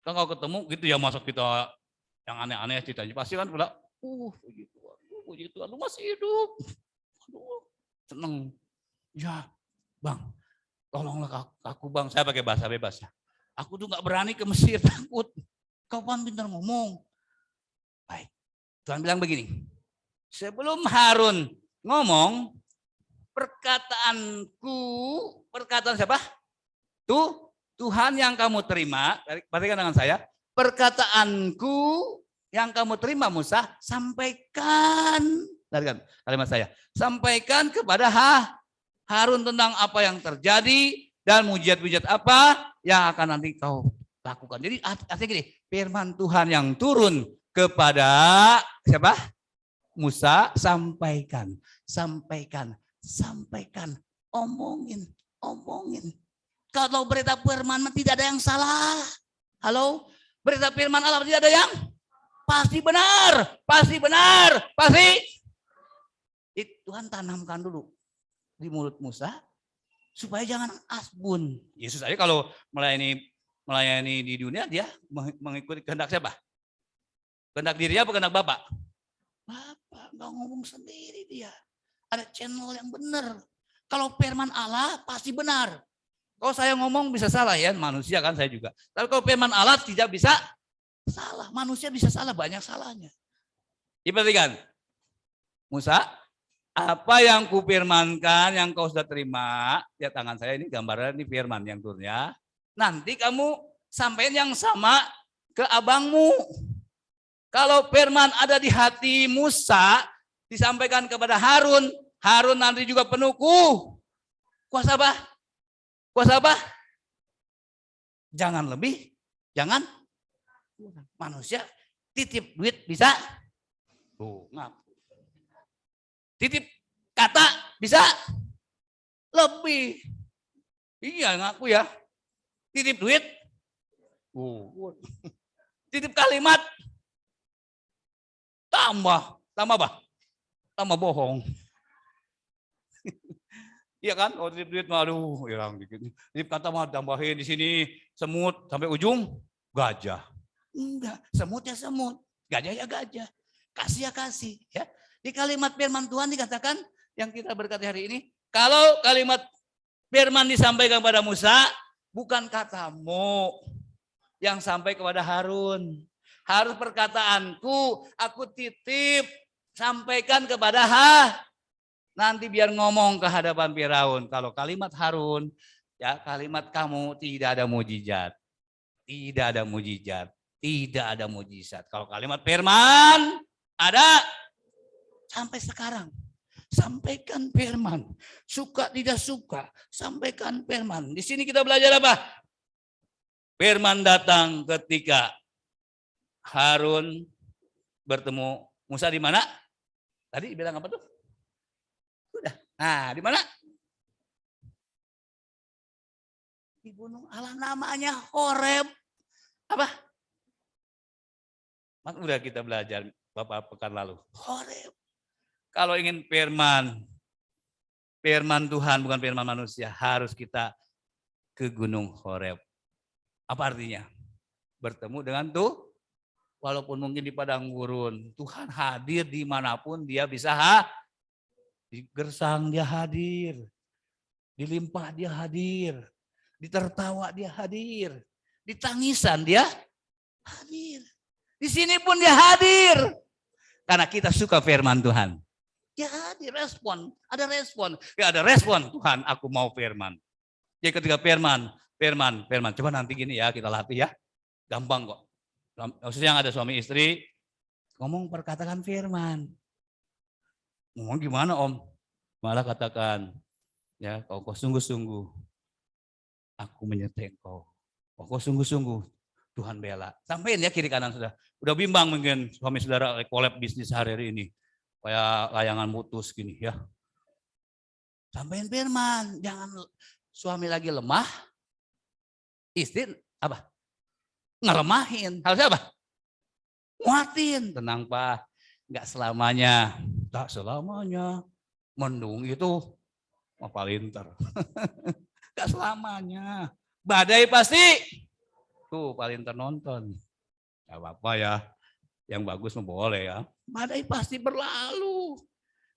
Kalau ketemu gitu ya, masuk kita yang aneh-aneh ceritanya pasti kan pula, puji Tuhan, lu masih hidup, aduh seneng. Ya bang, tolonglah aku bang, saya pakai bahasa bebas ya. Aku tuh nggak berani ke Mesir, takut. Kau pan pintar ngomong. Baik, Tuhan bilang begini, sebelum Harun ngomong, perkataan siapa? Tuhan yang kamu terima, perhatikan dengan saya, perkataanku yang kamu terima Musa, sampaikan, perhatikan kalimat saya, sampaikan kepada Harun tentang apa yang terjadi dan mujizat-mujizat apa yang akan nanti kau lakukan. Jadi artinya gini, firman Tuhan yang turun kepada siapa? Musa, sampaikan, omongin. Kalau berita firman tidak ada yang salah. Halo, berita firman Allah tidak ada yang pasti benar. Tuhan tanamkan dulu di mulut Musa supaya jangan asbun. Yesus aja kalau melayani di dunia dia mengikuti kehendak siapa? Kehendak dirinya apa kehendak Bapak? Bapak nggak ngomong sendiri dia. Ada channel yang benar. Kalau firman Allah pasti benar. Kalau saya ngomong bisa salah ya, manusia kan saya juga. Tapi kalau firman Allah tidak bisa salah. Manusia bisa salah, banyak salahnya. Diperhatikan. Musa, apa yang kupirmankan, yang kau sudah terima, ya tangan saya ini gambaran ini firman yang turunnya. Nanti kamu sampaikan yang sama ke abangmu. Kalau firman ada di hati Musa, disampaikan kepada Harun, Harun nanti juga penuh kuasa apa? Jangan lebih, jangan manusia titip duit bisa, titip kata bisa lebih. Iya ngaku ya, titip duit, titip kalimat tambah apa? Tambah bohong. Iya kan? Oh titip duit, aduh, hilang dikit. Titip kata mah tambahin di sini semut sampai ujung gajah. Enggak, semut ya semut, gajah ya gajah, kasih ya kasih. Ya. Di kalimat firman Tuhan dikatakan yang kita berkati hari ini, kalau kalimat firman disampaikan kepada Musa, bukan katamu yang sampai kepada Harun. Harus perkataanku, aku titip, sampaikan kepada nanti biar ngomong ke hadapan Firaun. Kalau kalimat Harun, ya kalimat kamu tidak ada mujizat. Tidak ada mujizat. Tidak ada mujizat. Kalau kalimat firman ada sampai sekarang. Sampaikan firman. Suka tidak suka, sampaikan firman. Di sini kita belajar apa? Firman datang ketika Harun bertemu Musa di mana? Tadi bilang apa tuh? Sudah. Nah, di mana? Di gunung Allah, namanya Horeb. Apa? Udah kita belajar Bapak pekan lalu. Horeb. Kalau ingin firman Tuhan bukan firman manusia, harus kita ke gunung Horeb. Apa artinya? Bertemu dengan walaupun mungkin di padang gurun, Tuhan hadir dimanapun dia bisa di gersang dia hadir, di limpah dia hadir, di tertawa dia hadir, di tangisan dia hadir. Di sini pun dia hadir. Karena kita suka firman Tuhan. Dia hadir, respon, ada respon. Ya ada respon, Tuhan aku mau firman. Jadi ketika firman. Coba nanti gini ya kita latih ya. Gampang kok. Khususnya yang ada suami istri, ngomong perkataan firman. Ngomong gimana Om? Malah katakan, ya kau sungguh-sungguh, aku menyertai engkau. Kau sungguh-sungguh, Tuhan bela. Sampein ya kiri kanan sudah. Udah bimbang mungkin suami saudara collab bisnis hari ini. Kayak layangan putus gini ya. Sampein firman, jangan suami lagi lemah, istri apa? Ngelemahin. Harusnya apa? Nguatin. Tenang Pak, nggak selamanya. Tak selamanya. Mendung itu palinter. Nggak selamanya. Badai pasti. Tuh palinter nonton. Gak apa-apa ya. Yang bagus boleh ya. Badai pasti berlalu.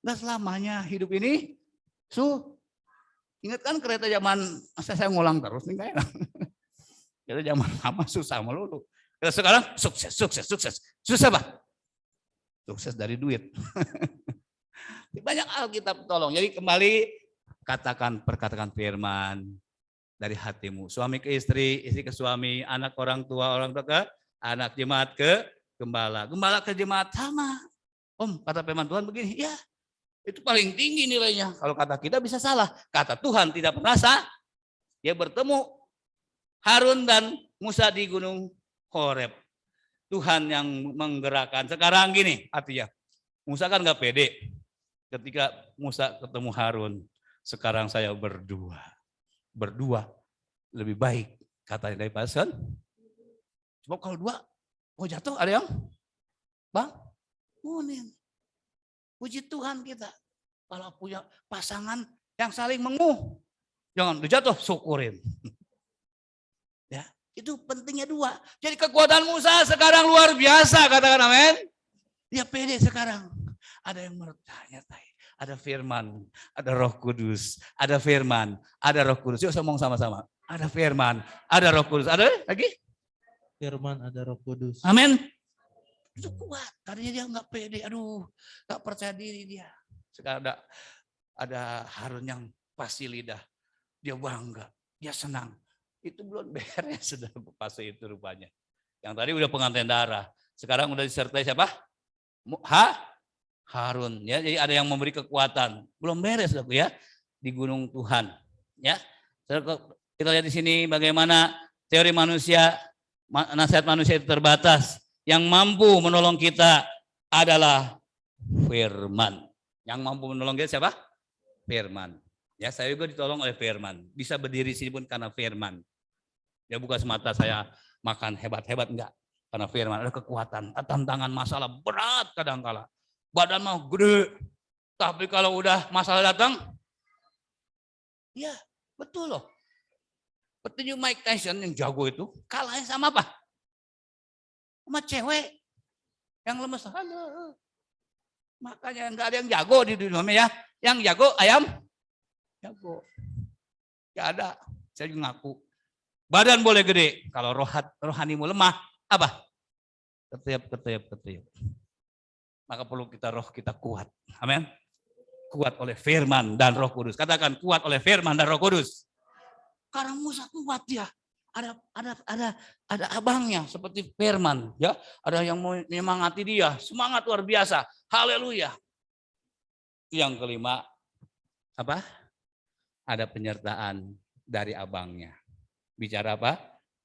Nggak selamanya hidup ini. Ingat kan kereta zaman, saya ngulang terus nih kayaknya. Kereta zaman lama susah melulu. Kereta sekarang sukses. Susah Pak? Sukses dari duit. Banyak Alkitab tolong. Jadi kembali perkatakan firman dari hatimu. Suami ke istri, istri ke suami, anak orang tua ke anak, jemaat ke gembala. Gembala ke jemaat sama. Om, kata firman Tuhan begini, ya itu paling tinggi nilainya. Kalau kata kita bisa salah. Kata Tuhan tidak pernah salah. Dia bertemu Harun dan Musa di Gunung Horeb. Tuhan yang menggerakkan. Sekarang gini artinya. Musa kan gak pede. Ketika Musa ketemu Harun. Sekarang saya berdua. Berdua lebih baik. Katanya dari pasan. Sebab kalau dua, jatuh ada yang bangunin. Puji Tuhan kita. Kalau punya pasangan yang saling menguh. Jangan jatuh, syukurin. Ya, itu pentingnya dua. Jadi kekuatan Musa sekarang luar biasa, katakan amin. Dia pede sekarang. Ada yang bertanya-tanya. Ada firman, ada Roh Kudus, ada firman, ada Roh Kudus. Yuk ngomong sama-sama. Ada firman, ada Roh Kudus. Ada lagi? Firman, ada Roh Kudus. Amin. Itu kuat. Tadinya dia nggak pede, aduh, nggak percaya diri dia. Sekarang ada Harun yang pasti lidah, dia bangga, dia senang. Itu belum beres sudah fase itu rupanya. Yang tadi udah pengantin darah, sekarang udah disertai siapa? Harun. Ya, jadi ada yang memberi kekuatan. Belum beres loh ya di gunung Tuhan. Ya, kita lihat di sini bagaimana teori manusia, nasihat manusia itu terbatas. Yang mampu menolong kita adalah firman. Yang mampu menolong kita siapa? Firman. Ya, saya juga ditolong oleh firman. Bisa berdiri sini pun karena firman. Ya, bukan semata saya makan hebat-hebat, enggak. Karena firman ada kekuatan. Tantangan masalah berat kadang-kala. Badan mau gede. Tapi kalau udah masalah datang, ya betul loh. Petinju Mike Tyson yang jago itu kalahnya sama apa? Sama cewek yang lemes. Halo. Makanya enggak ada yang jago di dunia ya. Yang jago ayam jago. Enggak ada. Saya juga ngaku. Badan boleh gede. Kalau rohanimu lemah, apa? Ketiap. Maka perlu roh kita kuat. Amin. Kuat oleh firman dan Roh Kudus. Katakan kuat oleh firman dan Roh Kudus. Karena Musa kuat dia. Ada abangnya seperti firman, ya. Ada yang menyemangati dia, semangat luar biasa. Haleluya. Yang kelima apa? Ada penyertaan dari abangnya. Bicara apa?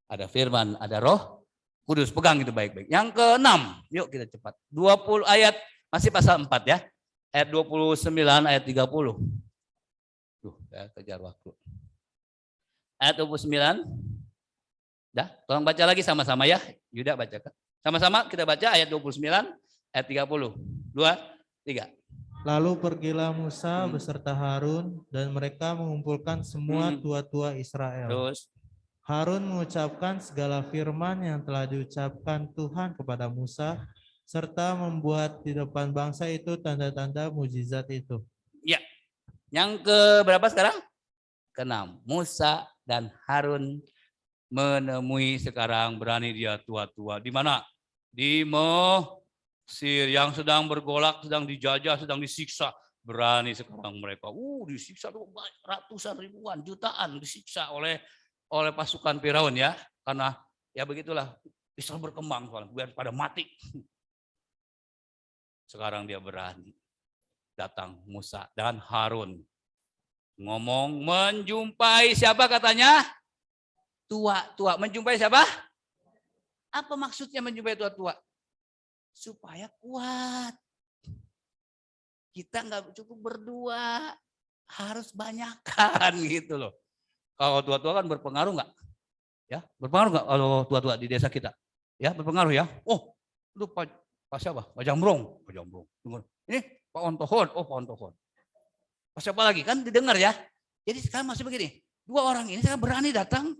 Ada firman, ada Roh Kudus. Pegang itu baik-baik. Yang keenam, yuk kita cepat. 20 ayat, masih pasal 4 ya. Ayat 29, ayat 30. Duh, saya kejar waktu. Ayat 29. Dah, tolong baca lagi sama-sama ya. Yuda bacakan. Sama-sama kita baca ayat 29, ayat 30. 2, 3. Lalu pergilah Musa beserta Harun dan mereka mengumpulkan semua tua-tua Israel. Terus. Harun mengucapkan segala firman yang telah diucapkan Tuhan kepada Musa serta membuat di depan bangsa itu tanda-tanda mujizat itu. Ya. Yang ke berapa sekarang? Ke-6. Musa dan Harun menemui sekarang berani dia tua-tua. Di mana? Di Mesir yang sedang bergolak, sedang dijajah, sedang disiksa. Berani sekarang mereka. Disiksa ratusan ribuan, jutaan disiksa oleh pasukan Firaun ya. Karena ya begitulah Israel berkembang soalnya biar pada mati. Sekarang dia berani. Datang Musa dan Harun. Ngomong menjumpai siapa katanya? Tua-tua. Menjumpai siapa? Apa maksudnya menjumpai tua-tua? Supaya kuat. Kita nggak cukup berdua. Harus banyakkan gitu loh. Kalau tua-tua kan berpengaruh nggak? Ya, berpengaruh nggak kalau tua-tua di desa kita? Ya, berpengaruh ya. Oh, lu Pak siapa? Pak Jambrong. Pak Jambrong. Ini Pak Ontohon. Oh, Pak Ontohon. Pak siapa lagi? Kan didengar ya. Jadi sekarang masih begini. Dua orang ini sekarang berani datang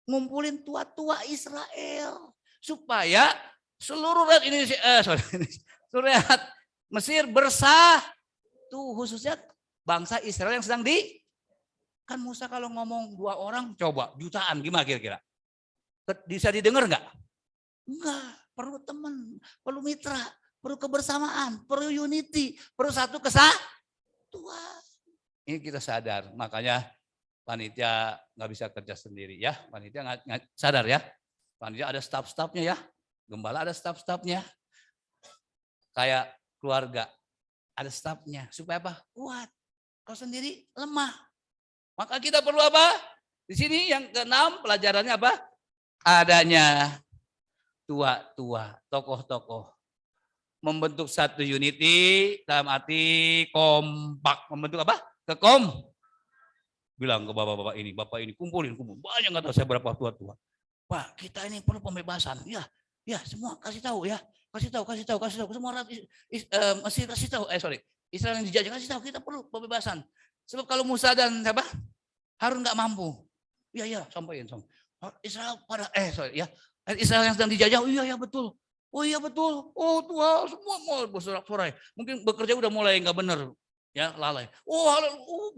ngumpulin tua-tua Israel. Supaya seluruh rakyat Indonesia, seluruh rakyat Mesir bersatu. Khususnya bangsa Israel yang sedang kan Musa kalau ngomong dua orang, coba jutaan gimana kira-kira? Bisa didengar nggak? Enggak, perlu teman, perlu mitra, perlu kebersamaan, perlu unity, perlu satu kesatuan. Ini kita sadar, makanya panitia nggak bisa kerja sendiri ya, panitia nggak sadar ya, panitia ada staf-stafnya ya, gembala ada staf-stafnya, kayak keluarga ada stafnya, supaya apa? Kuat. Kalau sendiri lemah. Maka kita perlu apa? Di sini yang keenam pelajarannya apa? Adanya tua-tua, tokoh-tokoh. Membentuk satu unity dalam arti kompak. Membentuk apa? Bilang ke bapak-bapak ini, kumpulin. Banyak nggak tahu saya berapa tua-tua. Pak, kita ini perlu pembebasan. Ya, semua kasih tahu ya. Kasih tahu. Semua Mesir kasih tahu. Israel yang dijajah kasih tahu kita perlu pembebasan. Sebab kalau Musa dan Harun nggak mampu. Iya, sampaikan. Israel Israel yang sedang dijajah. Iya betul. Oh iya betul. Oh Tuhan, semua mau bersorak-sorai. Mungkin bekerja udah mulai nggak benar. Ya, lalai.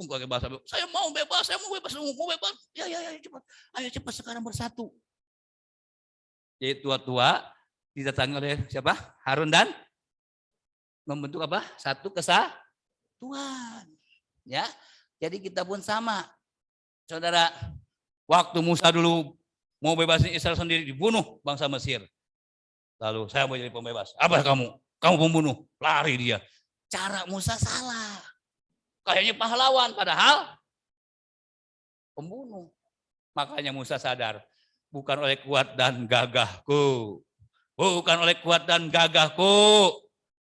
Pakai bahasa. Saya mau bebas. Ya, cepat. Ayo cepat sekarang bersatu. Jadi tua-tua didatangi oleh siapa? Harun dan membentuk apa? Satu kesatuan. Ya. Jadi kita pun sama. Saudara, waktu Musa dulu mau bebasin Israel sendiri, dibunuh bangsa Mesir. Lalu saya mau jadi pembebas. Apa kamu? Kamu pembunuh. Lari dia. Cara Musa salah. Kayaknya pahlawan, padahal pembunuh. Makanya Musa sadar, bukan oleh kuat dan gagahku.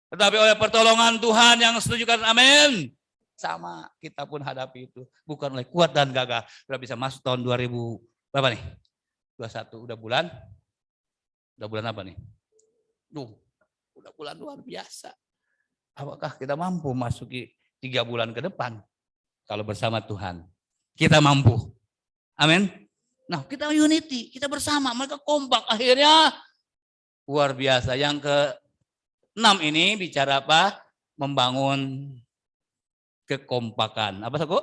Tetapi oleh pertolongan Tuhan yang setujukan, amin. Sama kita pun hadapi itu. Bukan oleh kuat dan gagah. Sudah bisa masuk tahun 2000 berapa nih? 21 udah bulan apa nih? Udah bulan luar biasa. Apakah kita mampu masuki 3 bulan ke depan? Kalau bersama Tuhan. Kita mampu. Amin. Nah, kita unity, kita bersama, mereka kompak. Akhirnya luar biasa. Yang ke-6 ini bicara apa? Membangun kekompakan. Apa Saku?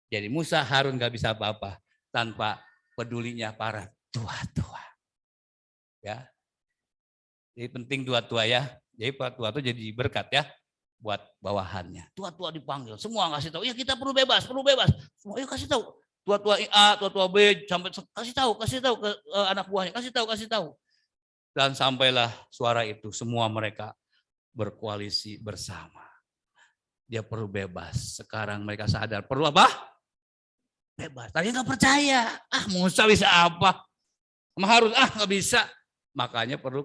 Jadi Musa Harun gak bisa apa-apa tanpa pedulinya para tua-tua. Ya. Jadi penting tua-tua ya. Jadi para tua itu jadi berkat ya buat bawahannya. Tua-tua dipanggil, semua kasih tahu. Ya kita perlu bebas. Semua yuk kasih tahu. Tua-tua A, tua-tua B sampai kasih tahu ke anak buahnya, kasih tahu. Dan sampailah suara itu, semua mereka berkoalisi bersama. Dia perlu bebas. Sekarang mereka sadar. Perlu apa? Bebas. Tadi nggak percaya. Musa bisa apa? Sama Harun, nggak bisa. Makanya perlu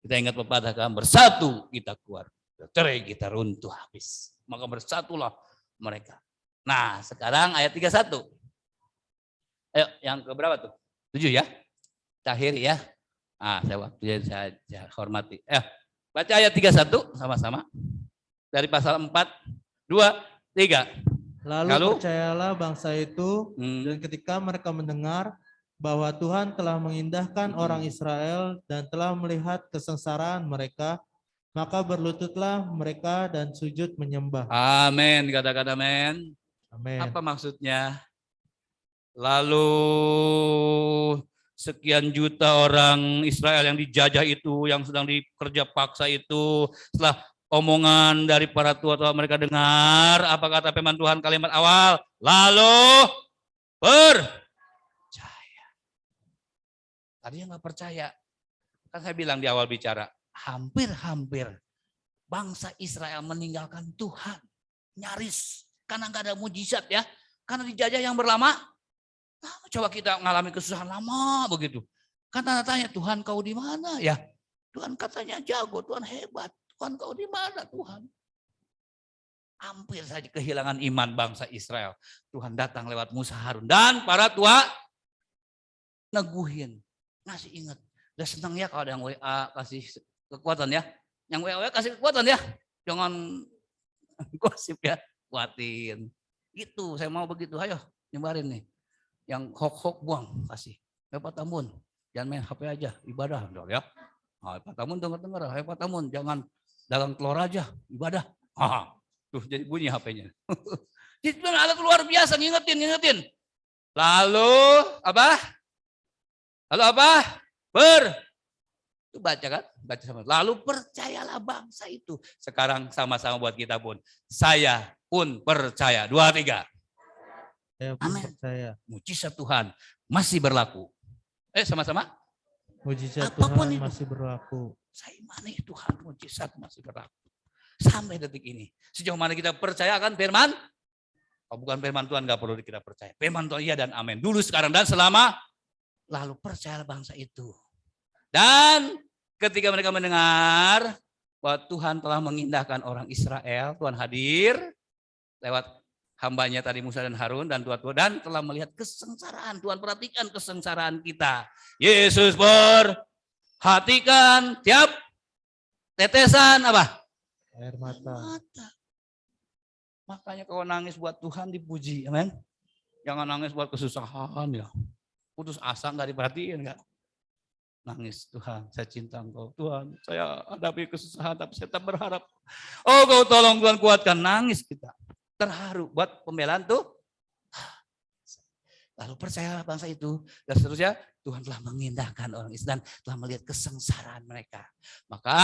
Kita ingat pepatah kan, bersatu kita kuat. Cerai kita runtuh habis. Maka bersatulah mereka. Nah sekarang ayat 31. Ayo yang keberapa tuh? 7 ya? Terakhir ya. Saya waktunya saya hormati. Baca ayat 31 sama-sama. Dari pasal 4, 2, 3. Lalu percayalah bangsa itu, dan ketika mereka mendengar bahwa Tuhan telah mengindahkan orang Israel dan telah melihat kesengsaraan mereka, maka berlututlah mereka dan sujud menyembah. Amin, katakan amin. Amin. Apa maksudnya? Lalu sekian juta orang Israel yang dijajah itu, yang sedang dikerja paksa itu, setelah omongan dari para tua-tua mereka dengar, apa kata firman Tuhan kalimat awal? Lalu percaya. Tadinya nggak percaya. Kan saya bilang di awal bicara, hampir-hampir bangsa Israel meninggalkan Tuhan. Nyaris. Karena nggak ada mujizat ya. Karena dijajah yang berlama. Nah, coba kita mengalami kesusahan lama begitu. Kan tanda tanya, Tuhan kau di mana ya? Tuhan katanya jago, Tuhan hebat. Tuhan kau di mana Tuhan? Hampir saja kehilangan iman bangsa Israel. Tuhan datang lewat Musa, Harun. Dan para tua neguhin. Ngasih ingat. Udah senang ya kalau ada yang WA kasih kekuatan ya. Yang WA kasih kekuatan ya. Jangan gosip ya. Kuatin. Gitu, saya mau begitu. Ayo nyebarin nih. Yang hoax buang, kasih. Pak Tamun, jangan main HP aja. Ibadah. Ya. Pak Tamun dengar-dengar. Pak Tamun, jangan dagang telur aja. Ibadah. Tuh jadi bunyi HP-nya. Jadi alat luar biasa, ngingetin. Lalu apa? Itu baca kan? Baca sama. Lalu percayalah bangsa itu. Sekarang sama-sama buat kita pun. Saya pun percaya. 2, 3. Saya pun percaya. Mujizat Tuhan masih berlaku. Sama-sama. Mujizat Apapun Tuhan itu. masih berlaku. Saya imani Tuhan, mujizat masih berlaku. Sampai detik ini. Sejauh mana kita percaya akan firman? Oh, bukan firman Tuhan, gak perlu kita percaya. Firman Tuhan iya dan amin. Dulu, sekarang, dan selama. Lalu percayalah bangsa itu. Dan ketika mereka mendengar bahwa Tuhan telah mengindahkan orang Israel, Tuhan hadir lewat hambanya tadi Musa dan Harun dan tua-tua, dan telah melihat kesengsaraan. Tuhan perhatikan kesengsaraan kita. Yesus perhatikan tiap tetesan apa? Air mata. Makanya kalau nangis buat Tuhan dipuji, amin. Jangan nangis buat kesusahan ya. Putus asa nggak diperhatiin nggak. Nangis, Tuhan saya cinta Engkau. Tuhan saya hadapi kesusahan tapi saya tetap berharap. Oh Kau tolong Tuhan kuatkan. Nangis kita. Terharu buat pembelaan tuh. Lalu percayalah bangsa itu. Dan seterusnya Tuhan telah mengindahkan orang Israel dan telah melihat kesengsaraan mereka. Maka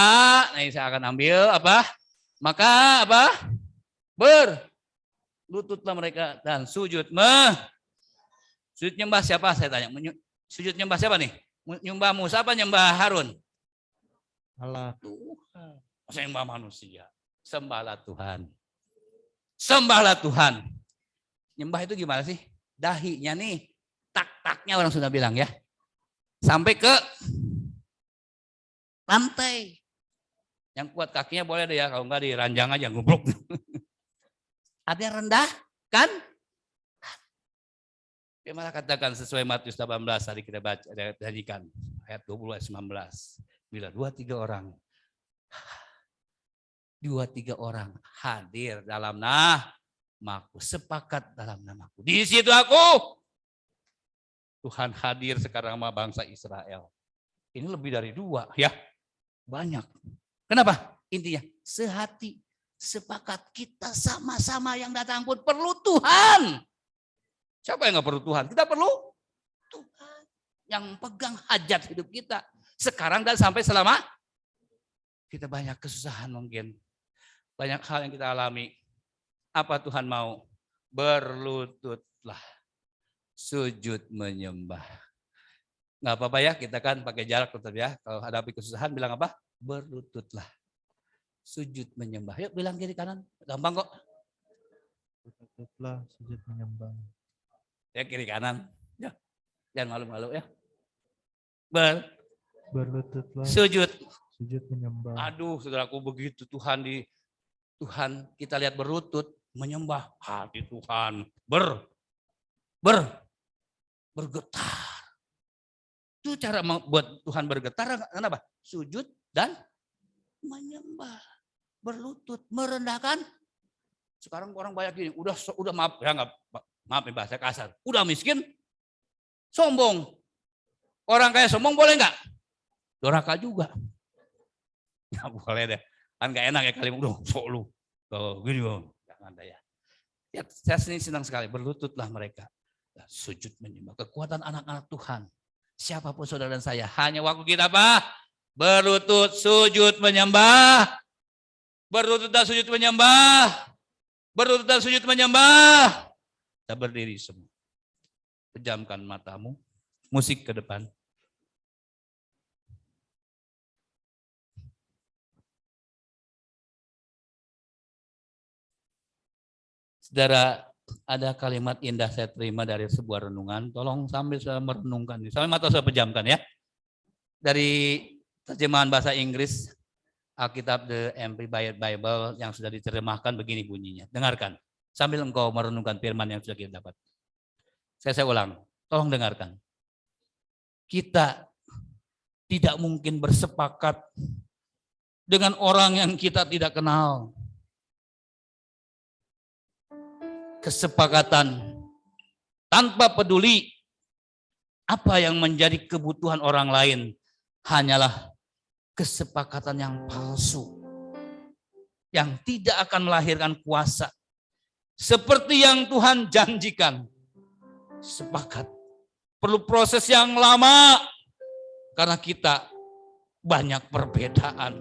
ini saya akan ambil apa? Maka apa? Berlututlah mereka dan sujud. Sujud nyembah siapa? Saya tanya. Sujud nyembah siapa nih? Nyembah Musa apa nyembah Harun? Allah. Tuhan. Masa nyembah manusia. Sembahlah Tuhan. Sembahlah Tuhan. Nyembah itu gimana sih? Dahinya nih. Tak-taknya orang sudah bilang ya. Sampai ke lantai. Yang kuat kakinya boleh deh ya. Kalau enggak di ranjang aja. Ngubruk. Ada yang rendah kan? Dia malah katakan sesuai Matius 18 tadi kita baca, nyanyikan ayat 20 ayat 19. Bila 2-3 orang hadir dalam namaku, sepakat dalam namaku. Di situ aku. Tuhan hadir sekarang sama bangsa Israel. Ini lebih dari 2 ya. Banyak. Kenapa? Intinya sehati, sepakat, kita sama-sama yang datang pun perlu Tuhan. Siapa yang gak perlu Tuhan? Kita perlu Tuhan yang pegang hajat hidup kita. Sekarang dan sampai selama kita banyak kesusahan mungkin. Banyak hal yang kita alami. Apa Tuhan mau? Berlututlah. Sujud menyembah. Gak apa-apa ya, kita kan pakai jarak tetap ya. Kalau hadapi kesusahan bilang apa? Berlututlah. Sujud menyembah. Yuk bilang kiri kanan. Gampang kok. Berlututlah, sujud menyembah. Ya kiri kanan. Ya. Jangan malu-malu ya. Berlututlah. Sujud. Sujud menyembah. Aduh, saudaraku begitu Tuhan kita lihat berlutut menyembah hati Tuhan bergetar. Itu cara buat Tuhan bergetar kenapa? Sujud dan menyembah. Berlutut, merendahkan. Sekarang orang banyak gini, udah maaf ya enggak, maaf ya bahasa kasar. Udah miskin, sombong. Orang kayak sombong boleh enggak? Doraka juga. Enggak boleh deh. Kan enggak enak ya kalimat, udah sok lu. Gini bang, jangan ada ya. Ya, saya senang sekali, berlututlah mereka. Sujud menyembah. Kekuatan anak-anak Tuhan. Siapapun saudara dan saya, hanya waktu kita apa? Berlutut, sujud, menyembah. Berlutut dan sujud, menyembah. Berlutut dan sujud, menyembah. Kita berdiri semua. Pejamkan matamu. Musik ke depan. Saudara, ada kalimat indah saya terima dari sebuah renungan. Tolong sambil saya merenungkan. Sambil mata saya pejamkan ya. Dari terjemahan bahasa Inggris, Alkitab The Amplified Bible yang sudah diterjemahkan begini bunyinya. Dengarkan. Sambil engkau merenungkan firman yang sudah kita dapat. Saya ulang. Tolong dengarkan. Kita tidak mungkin bersepakat dengan orang yang kita tidak kenal. Kesepakatan tanpa peduli apa yang menjadi kebutuhan orang lain hanyalah kesepakatan yang palsu yang tidak akan melahirkan kuasa seperti yang Tuhan janjikan. Sepakat perlu proses yang lama karena kita banyak perbedaan.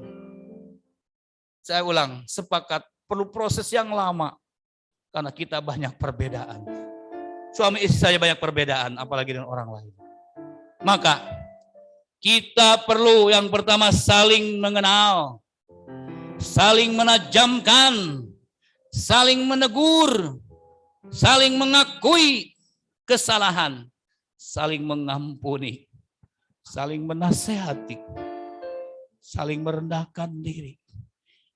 Saya ulang, sepakat perlu proses yang lama karena kita banyak perbedaan. Suami istri saya banyak perbedaan, apalagi dengan orang lain. Maka kita perlu yang pertama saling mengenal, saling menajamkan, saling menegur, saling mengakui kesalahan, saling mengampuni, saling menasehati, saling merendahkan diri.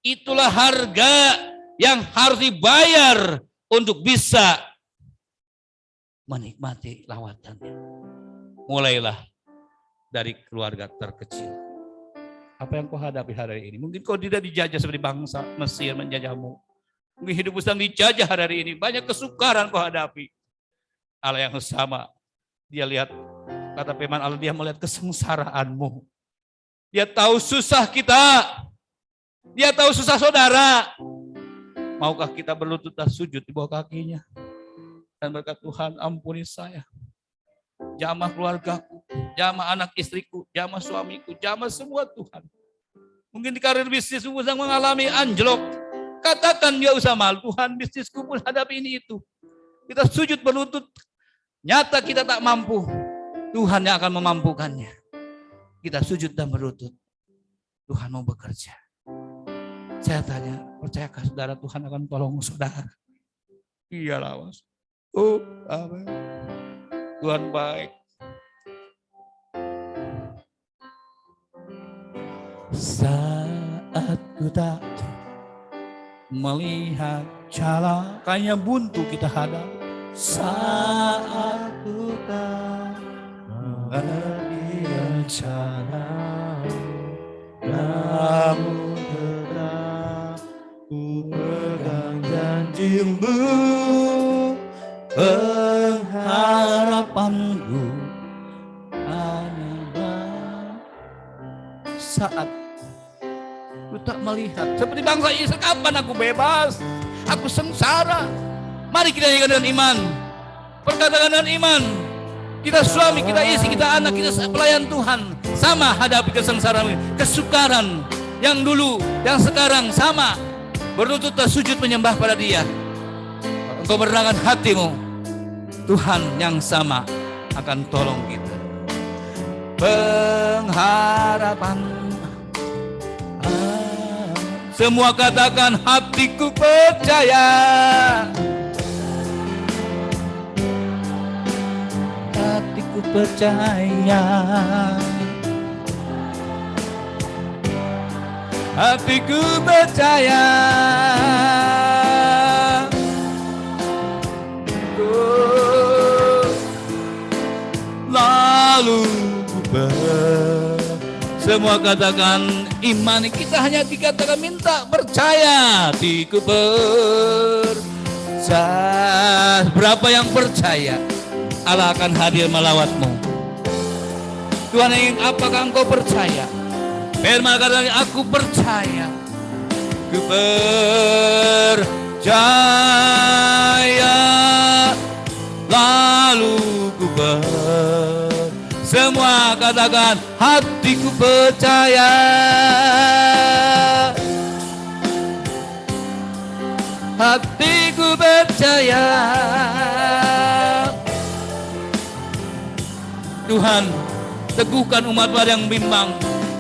Itulah harga yang harus dibayar untuk bisa menikmati lawatannya. Mulailah dari keluarga terkecil. Apa yang kau hadapi hari ini? Mungkin kau tidak dijajah seperti bangsa Mesir menjajahmu. Mungkin hidupmu sedang dijajah hari ini. Banyak kesukaran kau hadapi. Allah yang sama. Dia lihat, kata firman Allah, dia melihat kesengsaraanmu. Dia tahu susah kita. Dia tahu susah saudara. Maukah kita berlutut dan sujud di bawah kakinya? Dan berkata, Tuhan ampuni saya. Jamah keluargaku, jamah anak istriku, jamah suamiku, jamah semua Tuhan. Mungkin di karir bisnis sedang mengalami anjlok. Katakan dia usah malu, Tuhan bisnisku pun hadapi ini itu. Kita sujud berlutut. Nyata kita tak mampu, Tuhan yang akan memampukannya. Kita sujud dan berlutut. Tuhan mau bekerja. Saya tanya, percayakah saudara Tuhan akan tolong saudara? Iyalah mas. Oh, amin. Tuhan baik. Saat ku tak melihat jalan, kayaknya buntu kita hadap. Saat ku tak mengerti rencana, namun tetap ku pegang janjimu. Pengharapanku hanyalah saat ku tak melihat seperti bangsa Israel. Kapan aku bebas? Aku sengsara. Mari kita nyanyikan dengan iman. Perkatakan dengan iman. Kita suami, kita istri, kita anak, kita pelayan Tuhan. Sama hadapi kesengsaraan, kesukaran. Yang dulu, yang sekarang sama. Berlutut dan sujud menyembah pada Dia. Engkau merendahkan hatimu. Tuhan yang sama akan tolong kita. Pengharapan. Semua katakan hatiku percaya. Hatiku percaya. Hatiku percaya. Lalu semua katakan iman. Kita hanya dikatakan minta percaya. Hatiku percaya. Berapa yang percaya Allah akan hadir melawatmu? Tuhan ingin apakah engkau percaya? Firman katanya aku percaya. Ku percaya. Lalu ku semua katakan hatiku percaya. Hatiku percaya. Tuhan, teguhkan umat yang bimbang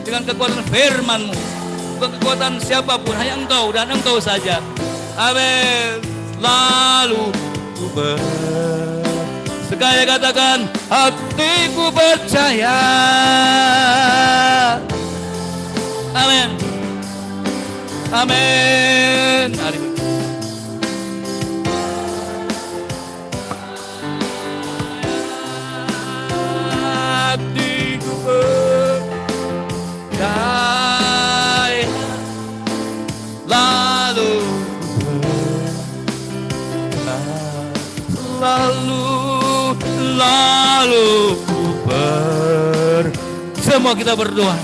dengan kekuatan firman-Mu. Bukan kekuatan siapapun, hanya Engkau dan Engkau saja. Amin. lalu ku sekaya katakan hatiku percaya. Amin. Amin. Hatiku percaya lalu semua kita berdoa.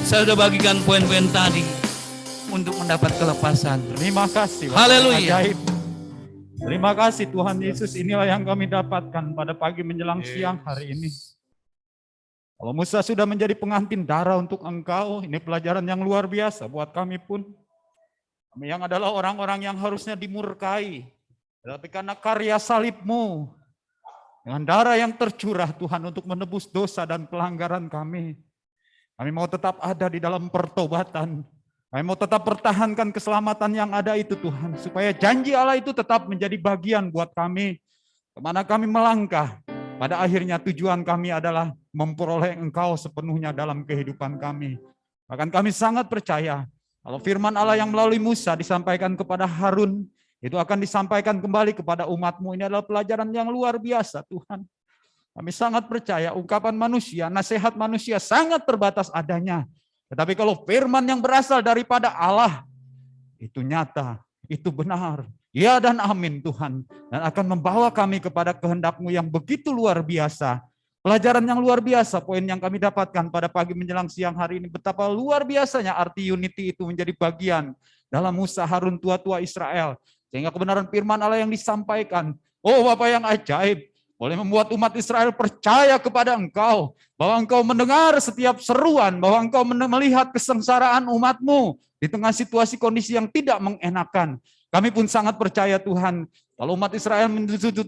Saya sudah bagikan poin-poin tadi untuk mendapat kelepasan. Terima kasih. Haleluya. Ajaib. Terima kasih Tuhan Yesus, inilah yang kami dapatkan pada pagi menjelang siang hari ini. Kalau Musa sudah menjadi pengantin darah untuk Engkau, ini pelajaran yang luar biasa buat kami pun. Kami yang adalah orang-orang yang harusnya dimurkai, tetapi karena karya salib-Mu, dengan darah yang tercurah Tuhan untuk menebus dosa dan pelanggaran kami mau tetap ada di dalam pertobatan. Kami mau tetap pertahankan keselamatan yang ada itu Tuhan, supaya janji Allah itu tetap menjadi bagian buat kami. Kemana kami melangkah, pada akhirnya tujuan kami adalah memperoleh Engkau sepenuhnya dalam kehidupan kami. Bahkan kami sangat percaya, kalau firman Allah yang melalui Musa disampaikan kepada Harun, itu akan disampaikan kembali kepada umat-Mu. Ini adalah pelajaran yang luar biasa Tuhan. Kami sangat percaya ungkapan manusia, nasihat manusia sangat terbatas adanya. Tetapi kalau firman yang berasal daripada Allah, itu nyata, itu benar. Ya dan amin Tuhan. Dan akan membawa kami kepada kehendak-Mu yang begitu luar biasa. Pelajaran yang luar biasa, poin yang kami dapatkan pada pagi menjelang siang hari ini. Betapa luar biasanya arti unity itu menjadi bagian dalam Musa, Harun, tua-tua Israel. Sehingga kebenaran firman Allah yang disampaikan, oh Bapa yang ajaib, boleh membuat umat Israel percaya kepada Engkau, bahwa Engkau mendengar setiap seruan, bahwa Engkau melihat kesengsaraan umat-Mu di tengah situasi kondisi yang tidak mengenakan. Kami pun sangat percaya Tuhan, kalau umat Israel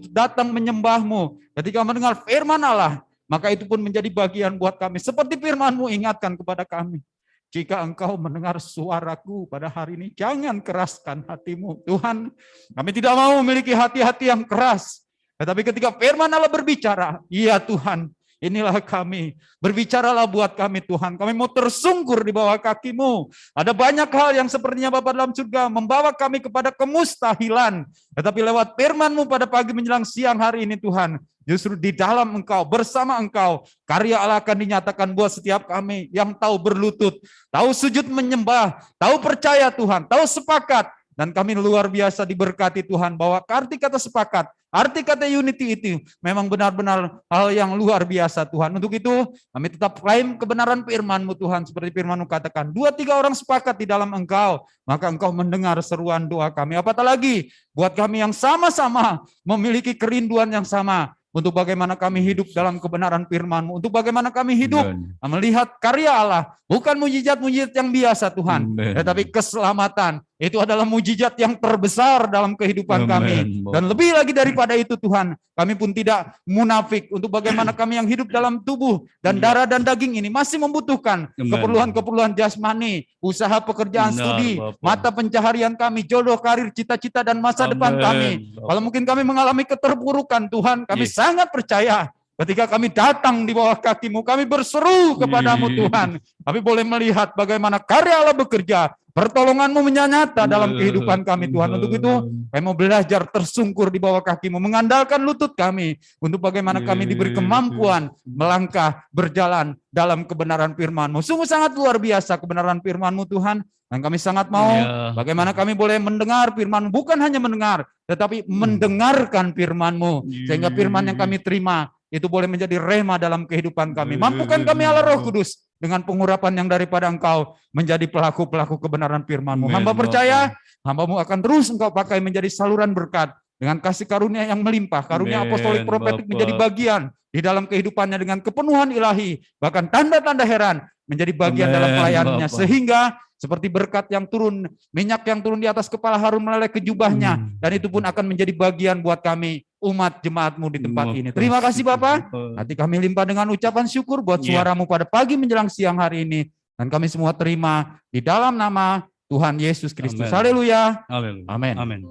datang menyembah-Mu, ketika mendengar firman Allah, maka itu pun menjadi bagian buat kami. Seperti firman-Mu ingatkan kepada kami. Jika engkau mendengar suaraku pada hari ini, jangan keraskan hatimu. Tuhan, kami tidak mau memiliki hati-hati yang keras. Tetapi ketika firman Allah berbicara, iya Tuhan, inilah kami. Berbicaralah buat kami Tuhan. Kami mau tersungkur di bawah kaki-Mu. Ada banyak hal yang sepertinya Bapa dalam surga membawa kami kepada kemustahilan. Tetapi lewat firman-Mu pada pagi menjelang siang hari ini Tuhan, justru di dalam Engkau, bersama Engkau, karya Allah akan dinyatakan buat setiap kami yang tahu berlutut, tahu sujud menyembah, tahu percaya Tuhan, tahu sepakat. Dan kami luar biasa diberkati Tuhan bahwa arti kata sepakat, arti kata unity itu memang benar-benar hal yang luar biasa Tuhan. Untuk itu kami tetap klaim kebenaran firman-Mu Tuhan. Seperti firman-Mu katakan, 2-3 orang sepakat di dalam Engkau, maka Engkau mendengar seruan doa kami. Apatah lagi buat kami yang sama-sama memiliki kerinduan yang sama, untuk bagaimana kami hidup dalam kebenaran firman-Mu, untuk bagaimana kami hidup melihat karya Allah, bukan mujizat-mujizat yang biasa Tuhan, tetapi keselamatan. Itu adalah mujizat yang terbesar dalam kehidupan kami. Dan lebih lagi daripada itu Tuhan, kami pun tidak munafik untuk bagaimana kami yang hidup dalam tubuh dan darah dan daging ini masih membutuhkan keperluan-keperluan jasmani, usaha pekerjaan studi, mata pencaharian kami, jodoh, karir, cita-cita dan masa depan kami. Kalau mungkin kami mengalami keterpurukan Tuhan, kami sangat percaya ketika kami datang di bawah kaki-Mu, kami berseru kepada-Mu Tuhan. Kami boleh melihat bagaimana karya Allah bekerja, pertolongan-Mu menyata dalam kehidupan kami Tuhan. Untuk itu kami mau belajar tersungkur di bawah kaki-Mu, mengandalkan lutut kami untuk bagaimana kami diberi kemampuan melangkah, berjalan dalam kebenaran firman-Mu. Sungguh sangat luar biasa kebenaran firman-Mu Tuhan. Dan kami sangat mau bagaimana kami boleh mendengar firman-Mu, bukan hanya mendengar, tetapi mendengarkan firman-Mu. Sehingga firman yang kami terima itu boleh menjadi rema dalam kehidupan kami. Mampukan kami Allah Roh Kudus dengan pengurapan yang daripada Engkau menjadi pelaku-pelaku kebenaran firman-Mu. Hamba percaya hamba-Mu akan terus Engkau pakai menjadi saluran berkat dengan kasih karunia yang melimpah. Karunia apostolik profetik menjadi bagian di dalam kehidupannya dengan kepenuhan ilahi. Bahkan tanda-tanda heran menjadi bagian dalam pelayanannya. Sehingga seperti berkat yang turun, minyak yang turun di atas kepala Harun meleleh ke jubahnya. Dan itu pun akan menjadi bagian buat kami, umat jemaat-Mu di tempat ini. Terima kasih Bapak. Hati kami limpah dengan ucapan syukur buat suara-Mu pada pagi menjelang siang hari ini. Dan kami semua terima di dalam nama Tuhan Yesus Kristus. Haleluya. Amin. Amin. Amin.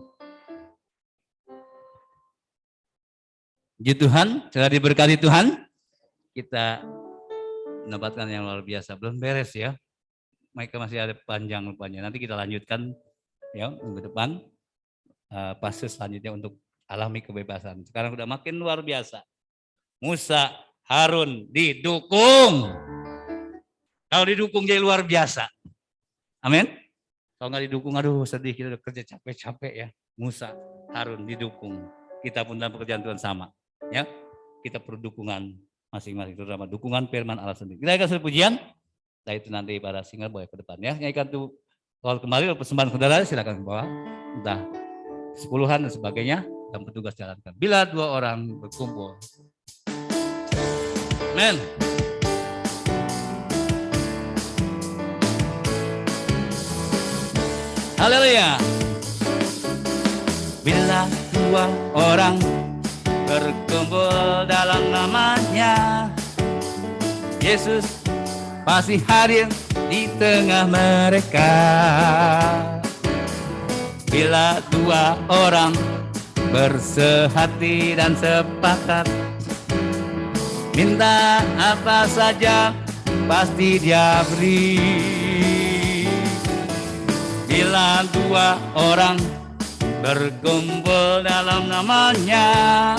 Puji Tuhan, setelah diberkati Tuhan, kita mendapatkan yang luar biasa. Belum beres ya. Mereka masih ada panjang rupanya. Nanti kita lanjutkan ya minggu depan. Fase selanjutnya untuk alami kebebasan. Sekarang udah makin luar biasa. Musa, Harun didukung. Kalau didukung jadi luar biasa. Amin. Kalau nggak didukung, aduh sedih, kita udah kerja capek-capek ya. Musa, Harun didukung. Kita pun dalam pekerjaan Tuhan sama. Ya, kita perlu dukungan masing-masing, terutama dukungan firman Allah sendiri. Kita akan pujian, nah itu nanti para singer boleh ke depan ya. Nyanyikan tuh kalau kembali persembahan saudara silakan ke bawah, entah 10-an dan sebagainya, dan petugas jalankan. Bila 2 orang berkumpul. Amen. Haleluya. Bila 2 orang berkumpul dalam namanya, Yesus pasti hadir di tengah mereka. Bila 2 orang bersehati dan sepakat, minta apa saja pasti Dia beri. Bila 2 orang berkumpul dalam namanya,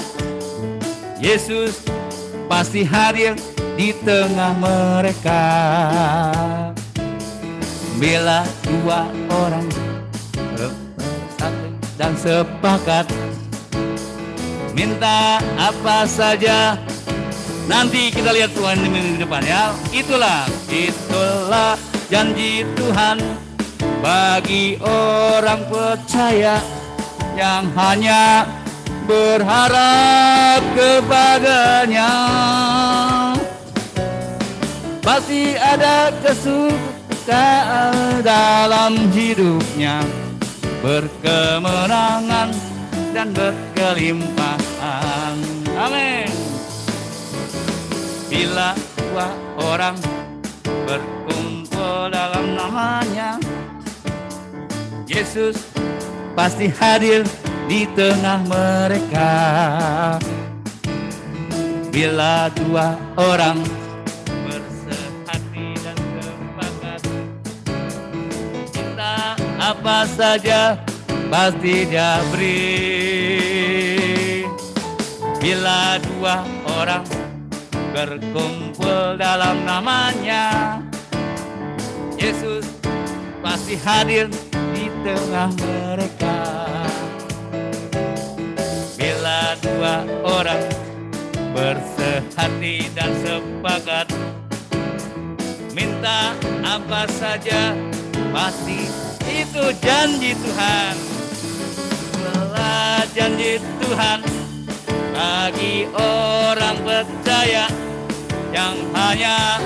Yesus pasti hadir di tengah mereka. Bila 2 orang bersatu dan sepakat, minta apa saja, nanti kita lihat Tuhan di minggu depan ya. Itulah janji Tuhan bagi orang percaya yang hanya berharap kepadanya. Pasti ada kesukaan dalam hidupnya, berkemenangan dan berkelimpahan. Amin. Bila 2 orang berkumpul dalam namanya, Yesus pasti hadir di tengah mereka. Bila 2 orang bersehati dan sepakat, minta apa saja pasti Dia beri. Bila 2 orang berkumpul dalam namanya, Yesus pasti hadir di tengah mereka. Bila 2 orang bersehati dan sepakat, minta apa saja pasti itu janji Tuhan. Itulah janji Tuhan bagi orang percaya yang hanya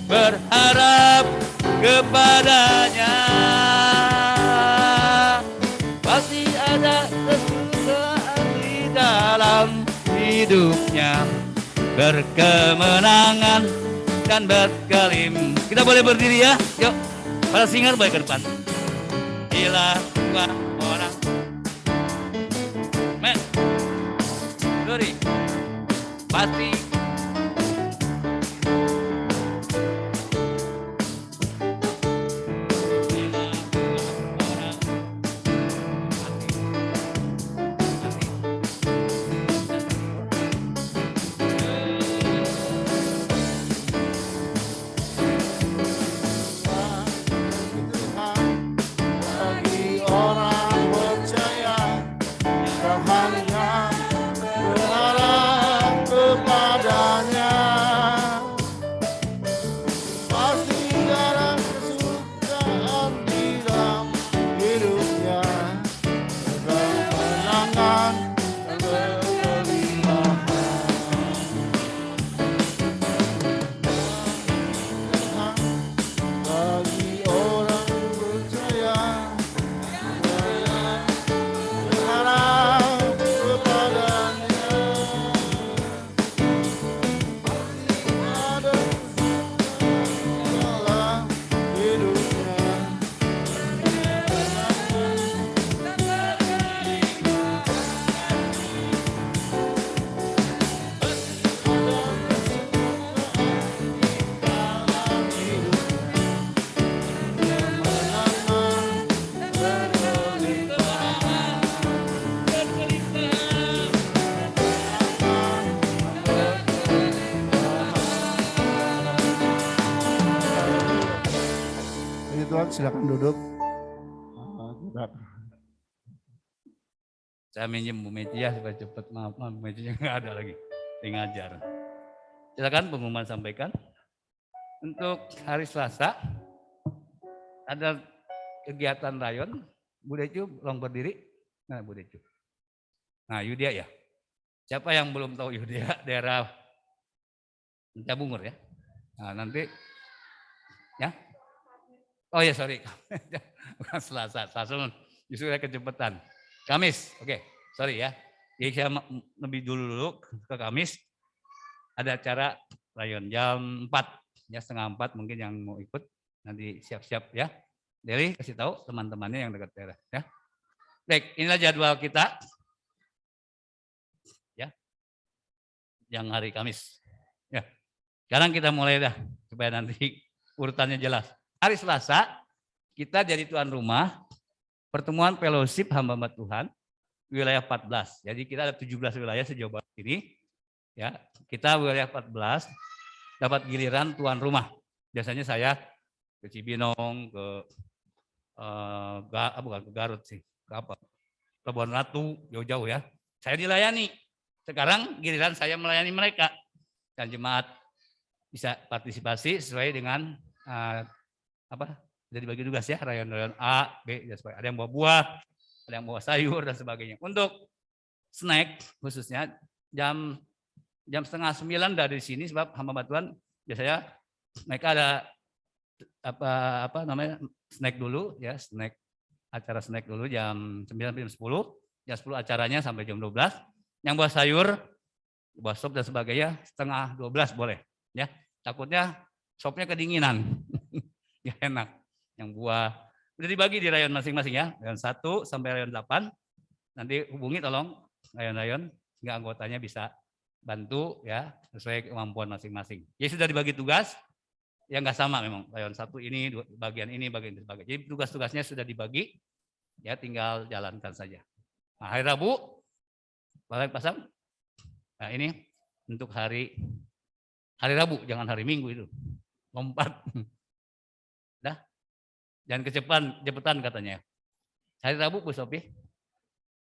berharap kepadanya. Pasti ada kesusahan di dalam hidupnya, berkemenangan dan berkelimpahan. Kita boleh berdiri ya, yuk. Para singer boleh ke depan. Bila 2 orang, men, sorry, pasti. Berharap kepada Rayon, silakan duduk. Saya minjem Bu Meci ya supaya cepat. Maaf, Bu Meci nggak ada lagi. Dia ngajar. Silakan pengumuman sampaikan. Untuk hari Selasa ada kegiatan rayon. Bu Decu belum berdiri. Nah, Bu Decu. Nah, Yudia ya. Siapa yang belum tahu Yudia? Daerah Cabungur ya. Nah, nanti ya. Oh ya, sorry. Bukan Selasa. Selasa justru saya kecepatan. Kamis, oke, sorry ya. Jadi saya lebih dulu ke Kamis. Ada acara rayon jam 4, ya setengah 4 mungkin yang mau ikut. Nanti siap-siap ya. Deli kasih tahu teman-temannya yang dekat daerah. Ya. Baik, inilah jadwal kita. Ya, yang hari Kamis. Ya. Sekarang kita mulai dah, supaya nanti urutannya jelas. Hari Selasa, kita jadi tuan rumah. Pertemuan fellowship hamba Tuhan wilayah 14. Jadi kita ada 17 wilayah sejauh barat ini. Ya, kita wilayah 14 dapat giliran tuan rumah. Biasanya saya ke Cibinong, bukan ke Garut sih, ke apa? Kebon Ratu, jauh-jauh ya. Saya dilayani. Sekarang giliran saya melayani mereka. Dan jemaat bisa partisipasi sesuai dengan jadi bagi tugas ya, rayon-rayon A, B, dan sebagainya. Ada yang bawa buah, ada yang bawa sayur dan sebagainya. Untuk snack khususnya jam 8:30 dari sini sebab hamba Tuhan biasanya mereka ada snack dulu ya, acara snack dulu jam 9 sampai jam 10, jam 10 acaranya sampai jam 12. Yang bawa sayur, bawa sop dan sebagainya 11:30 boleh ya. Takutnya sopnya kedinginan. Ya enak. Yang buah udah dibagi di rayon masing-masing ya, rayon 1 sampai rayon 8. Nanti hubungi tolong rayon-rayon sehingga anggotanya bisa bantu ya sesuai kemampuan masing-masing. Ya sudah dibagi tugas yang nggak sama memang, rayon 1 ini bagian ini sebagainya. Jadi tugas-tugasnya sudah dibagi ya, tinggal jalankan saja. Nah, hari Rabu balik pasang. Nah, ini untuk hari Rabu, jangan hari Minggu itu. Lompat. Dah. Dan cepetan katanya. Hari Rabu Bu Sopi.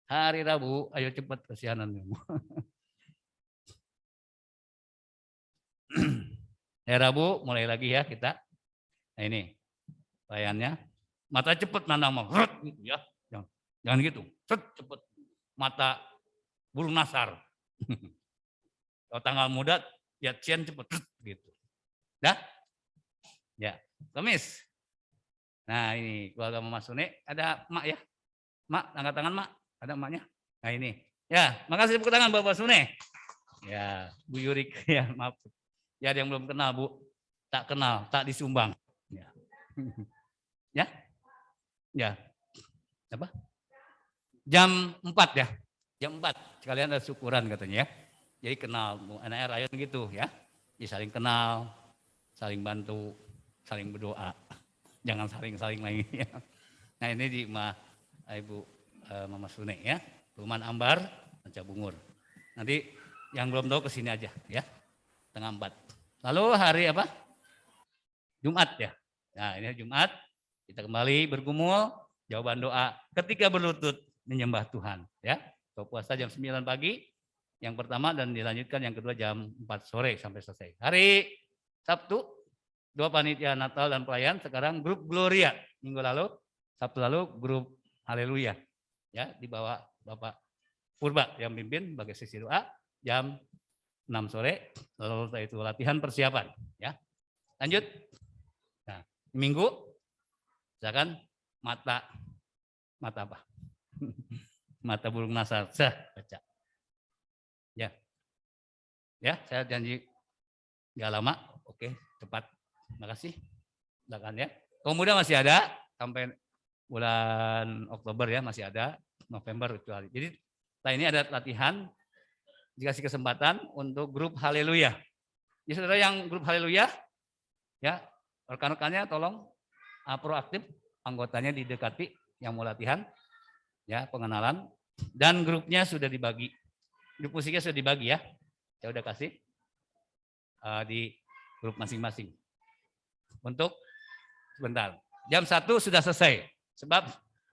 Hari Rabu, ayo cepat kesianan. Hari Rabu mulai lagi ya kita. Nah ini layannya. Mata cepat nandang mau. Gitu ya. Jangan gitu. Cepet. Mata burung nasar. Kalau tanggal muda ya cian cepet gitu. Dah? Ya. Kamis. Nah ini keluarga Mama Sune, ada emak ya. Mak, angkat tangan mak, ada emaknya. Nah ini, ya makasih tepuk tangan Bapak Sune. Ya, Bu Yurik, ya maaf. Ya ada yang belum kenal Bu, tak kenal, tak disumbang. Ya, ya, apa? Jam 4 ya, jam 4. Sekalian ada syukuran katanya ya. Jadi kenal, anaknya rayon gitu ya. Jadi saling kenal, saling bantu, saling berdoa. Jangan saling-saling lagi. Ya. Nah ini di Ibu Mama Sune ya, Perumahan Ambar, Cabungur. Nanti yang belum tahu kesini aja ya, setengah 4. Lalu hari apa? Jumat ya. Nah ini Jumat kita kembali bergumul, jawaban doa ketika berlutut menyembah Tuhan ya. Puasa jam 9 pagi yang pertama dan dilanjutkan yang kedua jam 4 sore sampai selesai. Hari Sabtu 2 panitia Natal dan pelayan, sekarang grup Gloria. Minggu lalu, Sabtu lalu grup Haleluya. Ya, di bawah Bapak Purba yang pimpin sebagai sesi doa jam 6 sore. Lalu setelah itu latihan persiapan. Ya, lanjut. Nah, Minggu, misalkan mata apa? Mata burung nasar. Baca. Ya, saya janji nggak lama. Oke, cepat. Terima kasih. Silakan ya. Pemuda masih ada sampai bulan Oktober ya, masih ada, November kecuali. Jadi setelah ini ada latihan, dikasih kesempatan untuk grup Haleluya. Ya saudara yang grup Haleluya, ya rekan-rekannya tolong proaktif, anggotanya didekati yang mau latihan, ya pengenalan, dan grupnya sudah dibagi. Grup musiknya sudah dibagi ya, saya udah kasih di grup masing-masing. Untuk sebentar, Jam 1 sudah selesai. Sebab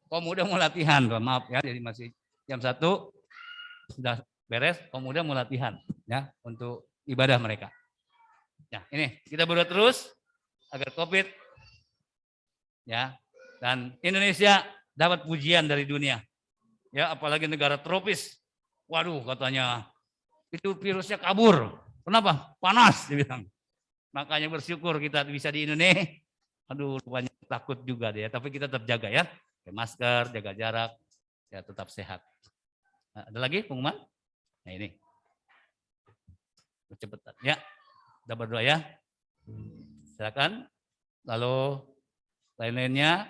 pemuda mau latihan. Maaf ya, jadi masih jam 1 sudah beres, pemuda mau latihan ya untuk ibadah mereka. Ya, ini kita berdoa terus agar COVID ya dan Indonesia dapat pujian dari dunia. Ya, apalagi negara tropis. Waduh, katanya itu virusnya kabur. Kenapa? Panas dibilang. Makanya bersyukur kita bisa di Indonesia. Aduh, rupanya takut juga dia, tapi kita tetap jaga ya. Pakai masker, jaga jarak, ya tetap sehat. Nah, ada lagi pengumuman? Nah ini. Cepetan ya. Kita berdoa ya. Silakan. Lalu lain-lainnya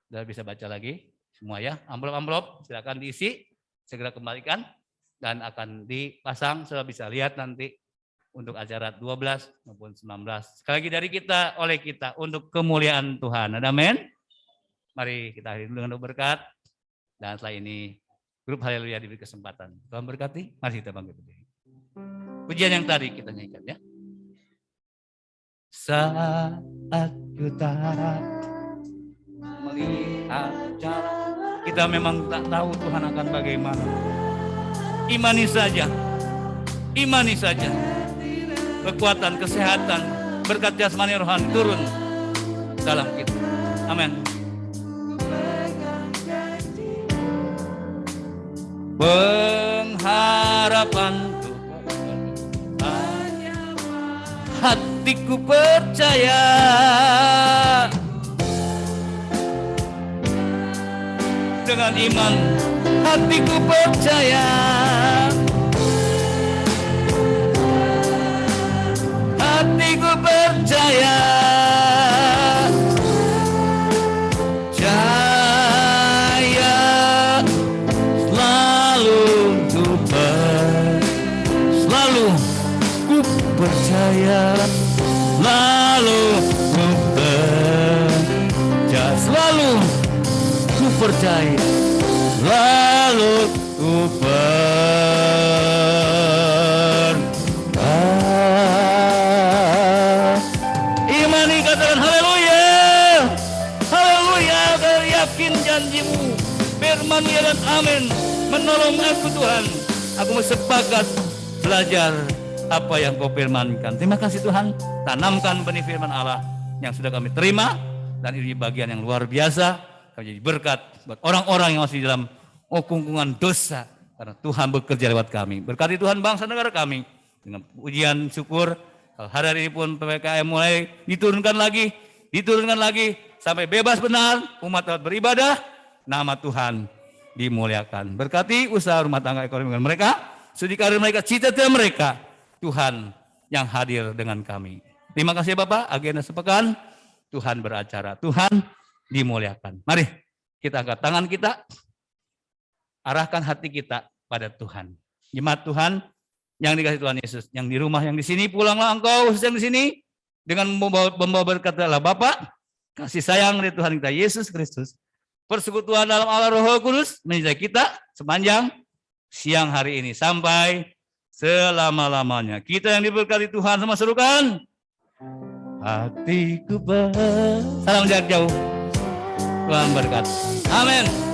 sudah bisa baca lagi semua ya. Amplop-amplop silakan diisi, segera kembalikan dan akan dipasang sudah bisa lihat nanti untuk acara 12 maupun 19. Sekali lagi dari kita, oleh kita untuk kemuliaan Tuhan. Amin. Mari kita akhiri dengan doa berkat dan setelah ini grup Haleluya diberi kesempatan. Tuhan berkati. Mari kita bangkit berdiri. Pujian yang tadi kita nyanyikan ya. Saat kita melihat jalan, kita memang tak tahu Tuhan akan bagaimana. Imani saja, imani saja. Kekuatan, kesehatan, berkat jasmani rohani turun dalam kita. Amin. Pengharapan hatiku percaya dengan iman, hatiku percaya hatiku percaya jaya selalu ku percaya lalu ku percaya selalu ku percaya lalu ku imani katakan haleluya haleluya yakin janjimu firman ya dan amin menolong aku Tuhan aku sepakat belajar apa yang kau firmankan. Terima kasih Tuhan, tanamkan benih firman Allah yang sudah kami terima dan ini bagian yang luar biasa, kami jadi berkat buat orang-orang yang masih dalam kungkungan dosa karena Tuhan bekerja lewat kami. Berkati Tuhan bangsa negara kami dengan pujian syukur. Hari ini pun PPKM mulai diturunkan lagi sampai bebas benar, umat dapat beribadah, nama Tuhan dimuliakan. Berkati usaha rumah tangga ekonomi mereka, studi karir mereka, cita-cita mereka. Tuhan yang hadir dengan kami. Terima kasih Bapak, agenda sepekan, Tuhan beracara, Tuhan dimuliakan. Mari kita angkat tangan kita, arahkan hati kita pada Tuhan. Jemaat Tuhan yang dikasihi Tuhan Yesus, yang di rumah, yang di sini, pulanglah engkau yang di sini, dengan membawa berkat adalah Bapa, kasih sayang dari Tuhan kita Yesus Kristus, persekutuan dalam Allah Roh Kudus menyertai kita sepanjang siang hari ini sampai selama-lamanya. Kita yang diberkati Tuhan sama serukan hatiku salam jarak jauh. Tuhan berkat. Amin.